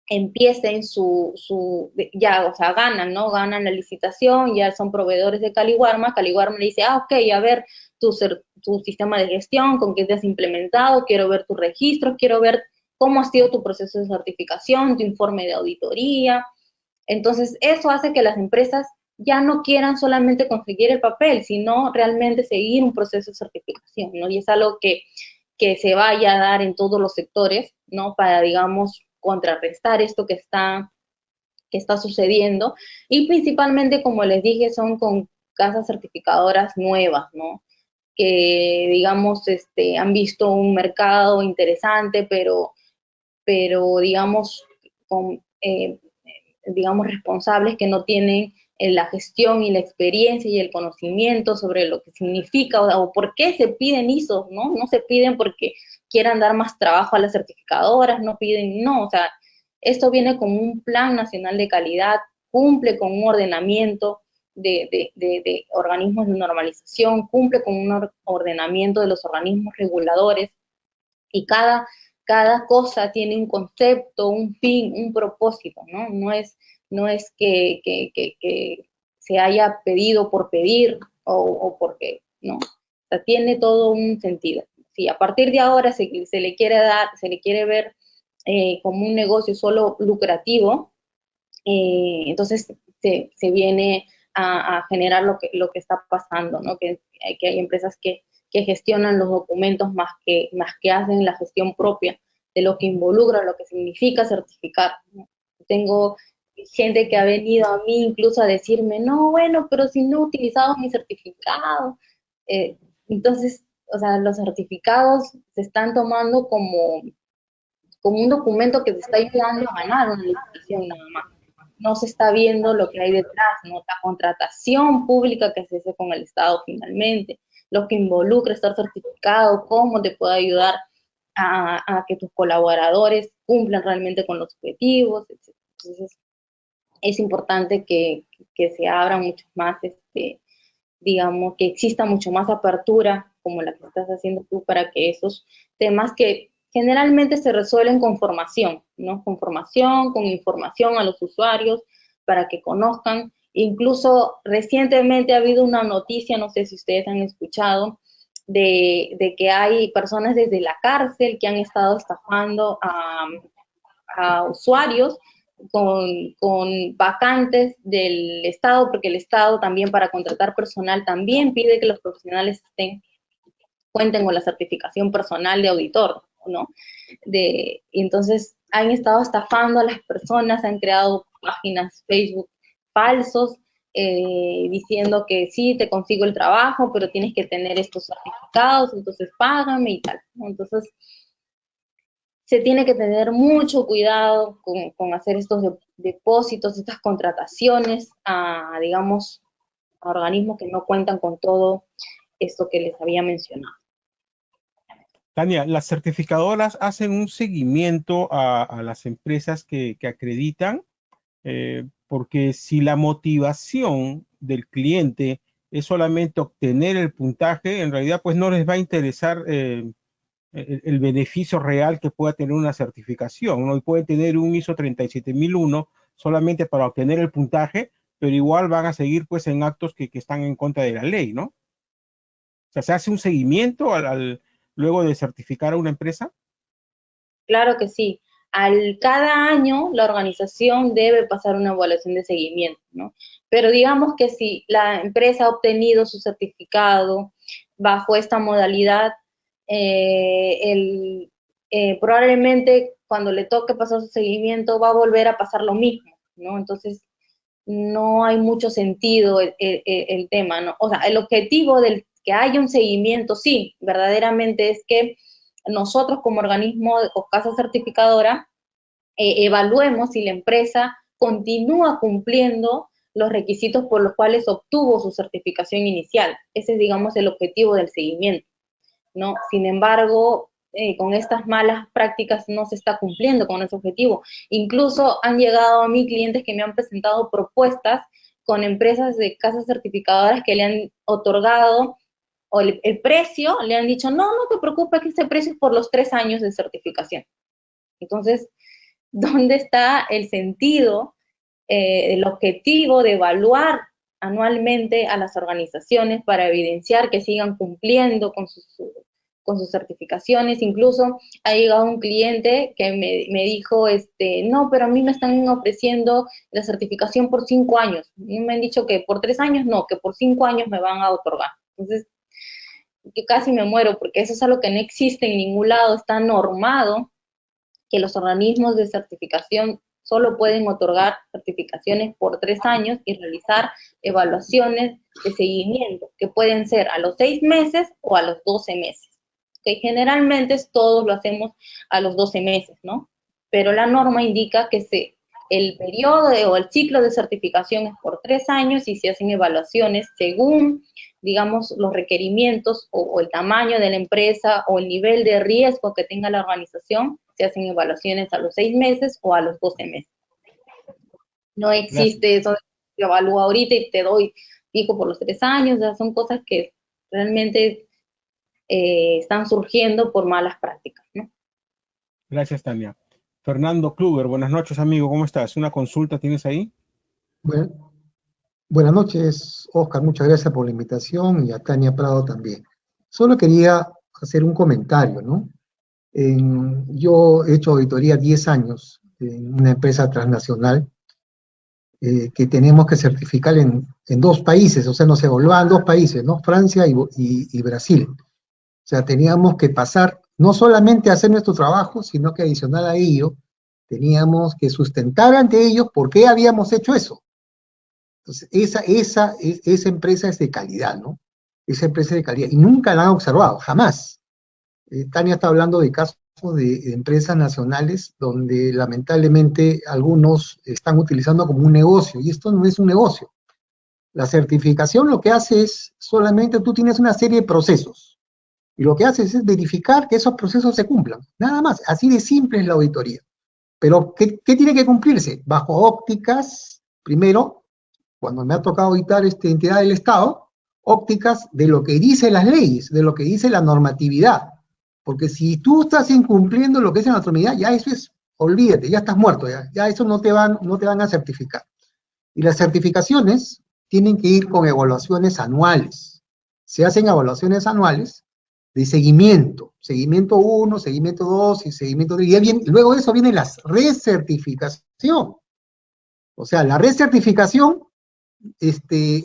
empiecen ya, o sea, ganan, ¿no? Ganan la licitación, ya son proveedores de Caliwarma le dice, ok, a ver tu sistema de gestión, con qué te has implementado, quiero ver tus registros, quiero ver cómo ha sido tu proceso de certificación, tu informe de auditoría. Entonces, eso hace que las empresas ya no quieran solamente conseguir el papel, sino realmente seguir un proceso de certificación, ¿no? Y es algo que se vaya a dar en todos los sectores, ¿no? Para, digamos, contrarrestar esto que está sucediendo. Y principalmente, como les dije, son con casas certificadoras nuevas, ¿no? Que, digamos, han visto un mercado interesante, pero digamos, digamos, responsables que no tienen la gestión y la experiencia y el conocimiento sobre lo que significa o por qué se piden ISO, ¿no? No se piden porque quieran dar más trabajo a las certificadoras, no, o sea, esto viene con un plan nacional de calidad, cumple con un ordenamiento de organismos de normalización, cumple con un ordenamiento de los organismos reguladores, y cada cosa tiene un concepto, un fin, un propósito, ¿no? No es que se haya pedido por pedir o porque, ¿no? O sea, tiene todo un sentido. Si a partir de ahora se le quiere ver como un negocio solo lucrativo, entonces se viene a generar lo que está pasando, ¿no? Que hay empresas que gestionan los documentos más que hacen la gestión propia de lo que involucra, lo que significa certificar, ¿no? Tengo gente que ha venido a mí incluso a decirme, no, bueno, pero si no he utilizado mi certificado. Entonces, o sea, los certificados se están tomando como un documento que te está ayudando a ganar una licitación nada más. No se está viendo lo que hay detrás, ¿no? La contratación pública que se hace con el Estado finalmente, lo que involucra estar certificado, cómo te puede ayudar a que tus colaboradores cumplan realmente con los objetivos, etc. Entonces, es importante que se abra mucho más, digamos, que exista mucho más apertura, como la que estás haciendo tú, para que esos temas que generalmente se resuelven con formación, ¿no? Con formación, con información a los usuarios, para que conozcan. Incluso recientemente ha habido una noticia, no sé si ustedes han escuchado, de que hay personas desde la cárcel que han estado estafando a usuarios con vacantes del Estado, porque el Estado también para contratar personal también pide que los profesionales cuenten con la certificación personal de auditor, ¿no? Y entonces han estado estafando a las personas, han creado páginas Facebook falsos, diciendo que sí, te consigo el trabajo, pero tienes que tener estos certificados, entonces págame y tal, ¿no? Entonces, se tiene que tener mucho cuidado con hacer estos depósitos, estas contrataciones digamos, a organismos que no cuentan con todo esto que les había mencionado. Tania, las certificadoras hacen un seguimiento a las empresas que acreditan, porque si la motivación del cliente es solamente obtener el puntaje, en realidad pues no les va a interesar el beneficio real que pueda tener una certificación, ¿no? Y puede tener un ISO 37001 solamente para obtener el puntaje, pero igual van a seguir pues en actos que están en contra de la ley, ¿no? O sea, ¿se hace un seguimiento luego de certificar a una empresa? Claro que sí. Cada año la organización debe pasar una evaluación de seguimiento, ¿no? Pero digamos que si la empresa ha obtenido su certificado bajo esta modalidad, probablemente cuando le toque pasar su seguimiento va a volver a pasar lo mismo, ¿no? Entonces, no hay mucho sentido el tema, ¿no? O sea, el objetivo del que haya un seguimiento, sí, verdaderamente es que nosotros como organismo o casa certificadora evaluemos si la empresa continúa cumpliendo los requisitos por los cuales obtuvo su certificación inicial. Ese es, digamos, el objetivo del seguimiento, ¿no? Sin embargo, con estas malas prácticas no se está cumpliendo con ese objetivo. Incluso han llegado a mí clientes que me han presentado propuestas con empresas de casas certificadoras que le han otorgado o el precio, le han dicho, no te preocupes que ese precio es por los 3 años de certificación. Entonces, ¿dónde está el sentido, el objetivo de evaluar anualmente a las organizaciones para evidenciar que sigan cumpliendo con sus certificaciones? Incluso ha llegado un cliente que me dijo, no, pero a mí me están ofreciendo la certificación por 5 años. Y me han dicho que por 3 años no, que por 5 años me van a otorgar. Entonces, yo casi me muero porque eso es algo que no existe en ningún lado, está normado que los organismos de certificación solo pueden otorgar certificaciones por 3 años y realizar evaluaciones de seguimiento, que pueden ser a los 6 meses o a los 12 meses. Que generalmente todos lo hacemos a los 12 meses, ¿no? Pero la norma indica que el periodo o el ciclo de certificación es por 3 años y se hacen evaluaciones según, digamos, los requerimientos o el tamaño de la empresa o el nivel de riesgo que tenga la organización. Se hacen evaluaciones a los 6 meses o a los 12 meses. No existe eso de que evalúo ahorita y te doy fijo por los 3 años. O sea, son cosas que realmente están surgiendo por malas prácticas, ¿no? Gracias, Tania. Fernando Kluger, buenas noches, amigo, ¿cómo estás? ¿Una consulta tienes ahí? Bueno, buenas noches, Oscar, muchas gracias por la invitación y a Tania Prado también. Solo quería hacer un comentario, ¿no? Yo he hecho auditoría 10 años en una empresa transnacional que tenemos que certificar en 2 países, o sea, nos evaluaban 2 países, ¿no? Francia y Brasil. O sea, teníamos que pasar no solamente a hacer nuestro trabajo, sino que adicional a ello, teníamos que sustentar ante ellos por qué habíamos hecho eso. Entonces, esa empresa es de calidad, ¿no? Esa empresa es de calidad, y nunca la han observado, jamás. Tania está hablando de casos de empresas nacionales donde lamentablemente algunos están utilizando como un negocio, y esto no es un negocio. La certificación lo que hace es solamente tú tienes una serie de procesos, y lo que haces es verificar que esos procesos se cumplan, nada más, así de simple es la auditoría. Pero, ¿qué tiene que cumplirse? Bajo ópticas, primero, cuando me ha tocado auditar esta entidad del Estado, ópticas de lo que dicen las leyes, de lo que dice la normatividad. Porque si tú estás incumpliendo lo que dice la normatividad, ya eso es, olvídate, ya estás muerto, ya eso no te van a certificar. Y las certificaciones tienen que ir con evaluaciones anuales. Se hacen evaluaciones anuales de seguimiento 1, seguimiento 2 y seguimiento 3, y luego de eso viene la recertificación. O sea, la recertificación,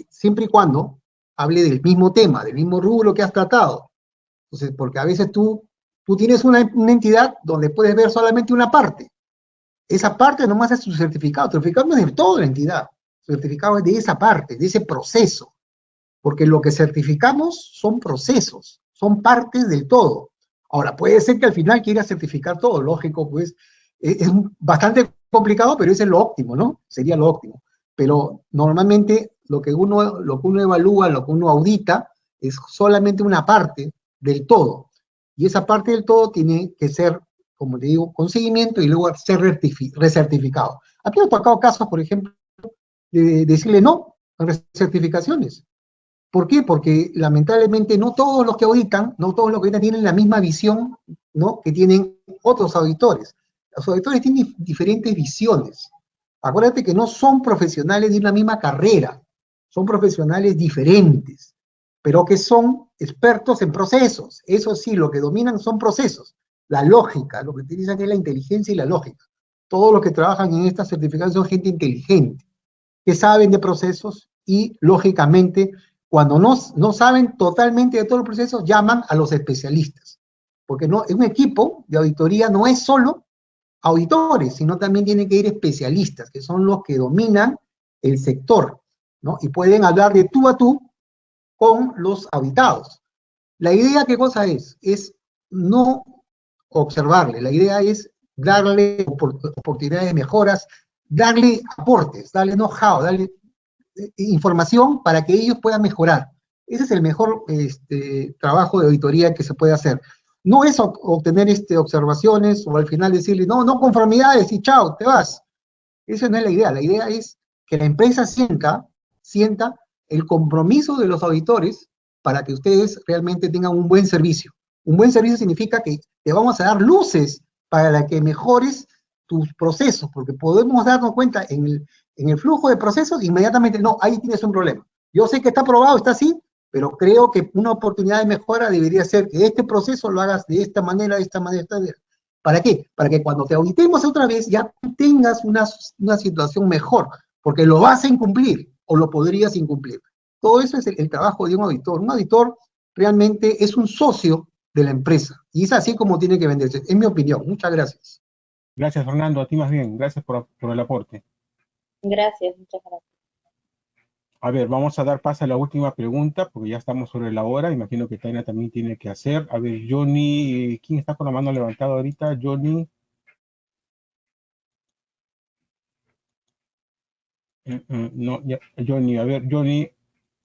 siempre y cuando hable del mismo tema, del mismo rubro que has tratado. Entonces, porque a veces tú tienes una entidad donde puedes ver solamente una parte. Esa parte nomás es su certificado. El certificado no es de toda la entidad. El certificado es de esa parte, de ese proceso. Porque lo que certificamos son procesos, son partes del todo. Ahora, puede ser que al final quieras certificar todo, lógico, pues, es bastante complicado, pero ese es lo óptimo, ¿no? Sería lo óptimo. Pero normalmente lo que uno evalúa, lo que uno audita, es solamente una parte del todo. Y esa parte del todo tiene que ser, como te digo, con seguimiento y luego ser recertificado. Aquí me ha tocado casos, por ejemplo, de decirle no a recertificaciones. ¿Por qué? Porque lamentablemente no todos los que auditan tienen la misma visión, ¿no?, que tienen otros auditores. Los auditores tienen diferentes visiones. Acuérdate que no son profesionales de una misma carrera, son profesionales diferentes, pero que son expertos en procesos. Eso sí, lo que dominan son procesos. La lógica, lo que utilizan es la inteligencia y la lógica. Todos los que trabajan en estas certificaciones son gente inteligente, que saben de procesos y, lógicamente, cuando no saben totalmente de todos los procesos, llaman a los especialistas. Porque un equipo de auditoría no es solo auditores, sino también tienen que ir especialistas, que son los que dominan el sector, ¿no? Y pueden hablar de tú a tú con los auditados. La idea, ¿qué cosa es? Es no observarle, la idea es darle oportunidades de mejoras, darle aportes, darle know-how, darle información para que ellos puedan mejorar. Ese es el mejor trabajo de auditoría que se puede hacer. No es obtener observaciones o al final decirle, no conformidades y chao, te vas. Esa no es la idea. La idea es que la empresa sienta el compromiso de los auditores para que ustedes realmente tengan un buen servicio. Un buen servicio significa que te vamos a dar luces para que mejores tus procesos, porque podemos darnos cuenta en el flujo de procesos, inmediatamente, no, ahí tienes un problema. Yo sé que está aprobado, está así, pero creo que una oportunidad de mejora debería ser que este proceso lo hagas de esta manera, de esta manera, de esta manera. ¿Para qué? Para que cuando te auditemos otra vez ya tengas una situación mejor, porque lo vas a incumplir o lo podrías incumplir. Todo eso es el trabajo de un auditor. Un auditor realmente es un socio de la empresa y es así como tiene que venderse, en mi opinión. Muchas gracias. Gracias, Fernando. A ti más bien. Gracias por el aporte. Gracias, muchas gracias. A ver, vamos a dar paso a la última pregunta, porque ya estamos sobre la hora. Imagino que Taina también tiene que hacer. A ver, Johnny, ¿quién está con la mano levantada ahorita? Johnny. No, ya, Johnny, a ver, Johnny,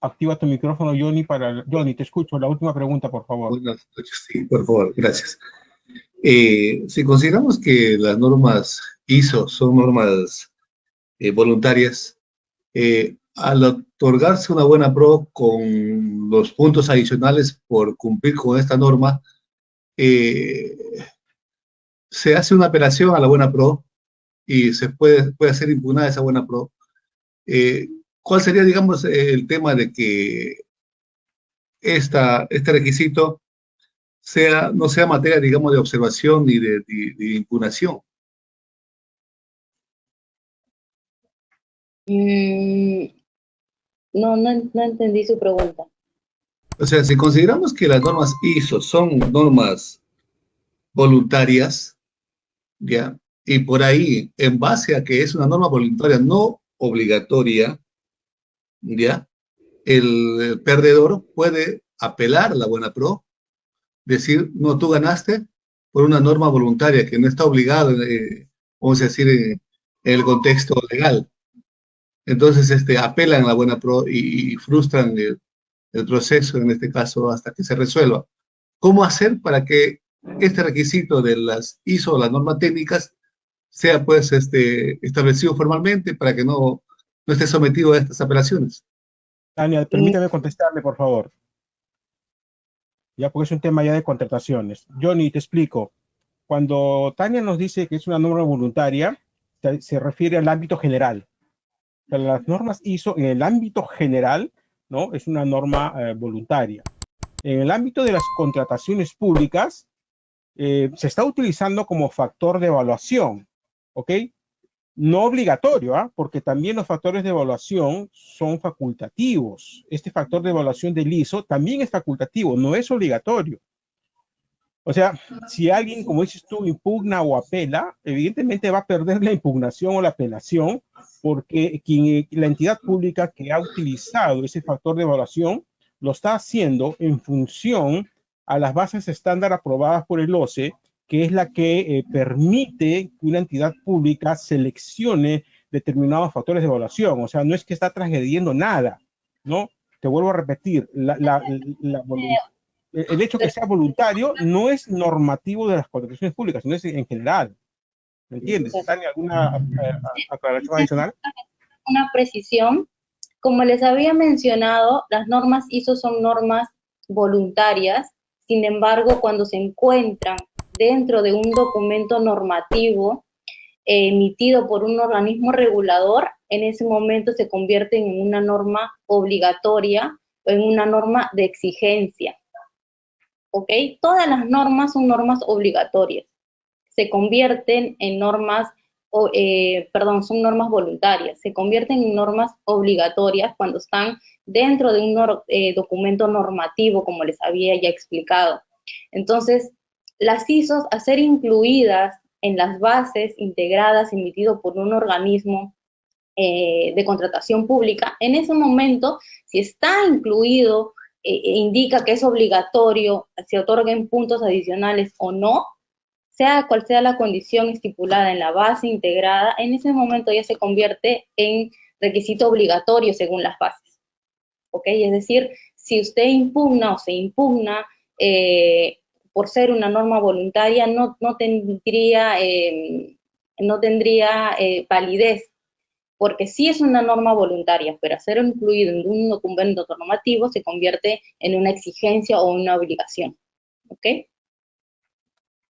activa tu micrófono, Johnny, Johnny, te escucho. La última pregunta, por favor. Buenas noches, sí, por favor, gracias. Si consideramos que las normas ISO son normas voluntarias, al otorgarse una buena pro con los puntos adicionales por cumplir con esta norma, se hace una apelación a la buena pro y se puede ser impugnada esa buena pro. ¿Cuál sería, digamos, el tema de que este requisito no sea materia, digamos, de observación ni de impugnación? No entendí su pregunta. O sea, si consideramos que las normas ISO son normas voluntarias, ¿ya? Y por ahí, en base a que es una norma voluntaria no obligatoria, ¿ya? El perdedor puede apelar a la buena pro, decir, no, tú ganaste por una norma voluntaria que no está obligada, vamos a decir, en el contexto legal. Entonces, apelan a la buena pro y frustran el proceso, en este caso, hasta que se resuelva. ¿Cómo hacer para que este requisito de las ISO, las normas técnicas, sea pues establecido formalmente para que no esté sometido a estas apelaciones? Tania, permítame contestarle, por favor. Ya, porque es un tema ya de contrataciones. Johnny, te explico. Cuando Tania nos dice que es una norma voluntaria, se refiere al ámbito general. O sea, las normas ISO en el ámbito general, ¿no? Es una norma voluntaria. En el ámbito de las contrataciones públicas, se está utilizando como factor de evaluación, ¿ok? No obligatorio, ¿eh? Porque también los factores de evaluación son facultativos. Este factor de evaluación del ISO también es facultativo, no es obligatorio. O sea, si alguien, como dices tú, impugna o apela, evidentemente va a perder la impugnación o la apelación, porque la entidad pública que ha utilizado ese factor de evaluación lo está haciendo en función a las bases estándar aprobadas por el OCE, que es la que permite que una entidad pública seleccione determinados factores de evaluación. O sea, no es que está transgrediendo nada, ¿no? Te vuelvo a repetir, el hecho que sea voluntario no es normativo de las contrataciones públicas, sino es en general. ¿Me entiendes? ¿Tania, alguna aclaración adicional? Una precisión. Como les había mencionado, las normas ISO son normas voluntarias. Sin embargo, cuando se encuentran dentro de un documento normativo emitido por un organismo regulador, en ese momento se convierten en una norma obligatoria o en una norma de exigencia. ¿Ok? Todas las normas son normas obligatorias. Se convierten en normas, son normas voluntarias. Se convierten en normas obligatorias cuando están dentro de un documento normativo, como les había ya explicado. Entonces, las ISOs, a ser incluidas en las bases integradas emitido por un organismo de contratación pública, en ese momento, si está incluido, indica que es obligatorio, se otorguen puntos adicionales o no, sea cual sea la condición estipulada en la base integrada, en ese momento ya se convierte en requisito obligatorio según las bases. ¿Ok? Es decir, si usted impugna o se impugna por ser una norma voluntaria, no tendría validez, porque sí es una norma voluntaria, pero a ser incluido en un documento normativo se convierte en una exigencia o una obligación. ¿Ok?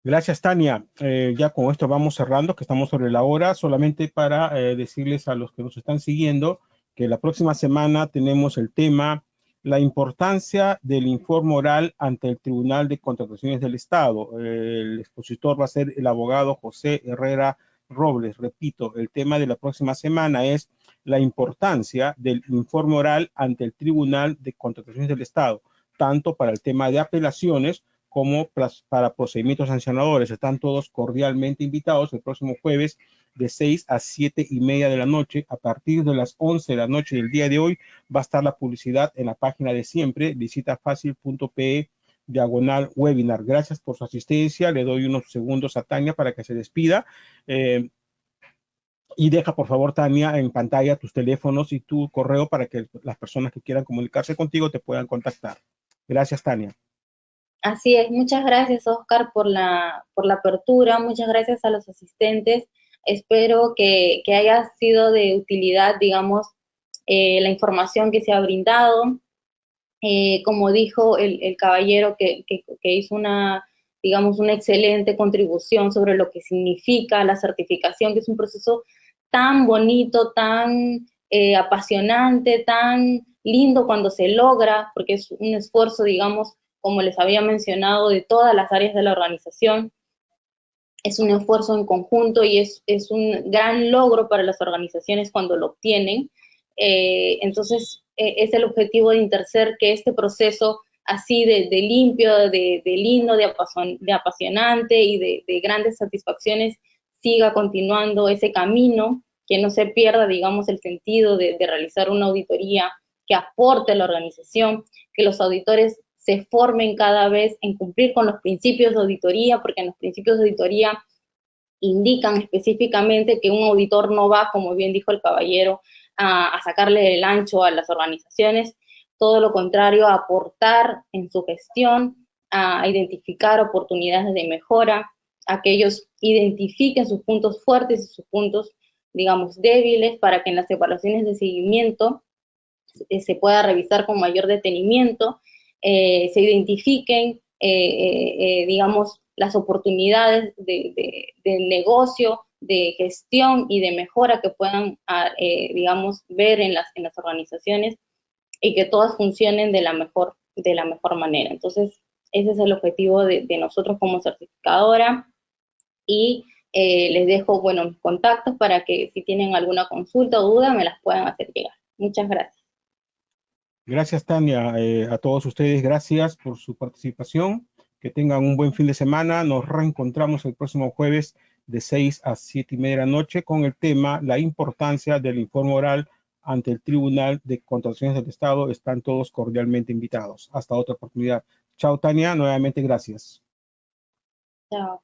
Gracias, Tania. Ya con esto vamos cerrando, que estamos sobre la hora, solamente para decirles a los que nos están siguiendo que la próxima semana tenemos el tema la importancia del informe oral ante el Tribunal de Contrataciones del Estado. El expositor va a ser el abogado José Herrera Robles. Repito, el tema de la próxima semana es la importancia del informe oral ante el Tribunal de Contrataciones del Estado, tanto para el tema de apelaciones como para procedimientos sancionadores. Están todos cordialmente invitados el próximo jueves de 6 a 7:30 de la noche. A partir de las 11 de la noche del día de hoy va a estar la publicidad en la página de siempre, visitafacil.pe/webinar. Gracias por su asistencia. Le doy unos segundos a Tania para que se despida. Y deja, por favor, Tania, en pantalla tus teléfonos y tu correo para que las personas que quieran comunicarse contigo te puedan contactar. Gracias, Tania. Así es, muchas gracias, Oscar, por la apertura, muchas gracias a los asistentes. Espero que haya sido de utilidad, digamos, la información que se ha brindado. Como dijo el caballero que hizo digamos, una excelente contribución sobre lo que significa la certificación, que es un proceso tan bonito, tan apasionante, tan lindo cuando se logra, porque es un esfuerzo, digamos, como les había mencionado, de todas las áreas de la organización. Es un esfuerzo en conjunto y es un gran logro para las organizaciones cuando lo obtienen. Entonces, es el objetivo de Intercer que este proceso así de limpio, de lindo, de apasionante y de grandes satisfacciones siga continuando ese camino, que no se pierda, digamos, el sentido de realizar una auditoría que aporte a la organización, que los auditores se formen cada vez en cumplir con los principios de auditoría, porque en los principios de auditoría indican específicamente que un auditor no va, como bien dijo el caballero, a sacarle el ancho a las organizaciones, todo lo contrario, a aportar en su gestión, a identificar oportunidades de mejora, a que ellos identifiquen sus puntos fuertes y sus puntos, digamos, débiles, para que en las evaluaciones de seguimiento se pueda revisar con mayor detenimiento, se identifiquen, digamos, las oportunidades de negocio, de gestión y de mejora que puedan, digamos, ver en las organizaciones, y que todas funcionen de la mejor manera. Entonces, ese es el objetivo de nosotros como certificadora, y les dejo, bueno, mis contactos para que si tienen alguna consulta o duda me las puedan hacer llegar. Muchas gracias. Gracias, Tania. A todos ustedes, gracias por su participación. Que tengan un buen fin de semana. Nos reencontramos el próximo jueves de 6 a 7:30 de la noche con el tema la importancia del informe oral ante el Tribunal de Contrataciones del Estado. Están todos cordialmente invitados. Hasta otra oportunidad. Chao, Tania. Nuevamente, gracias. Chao.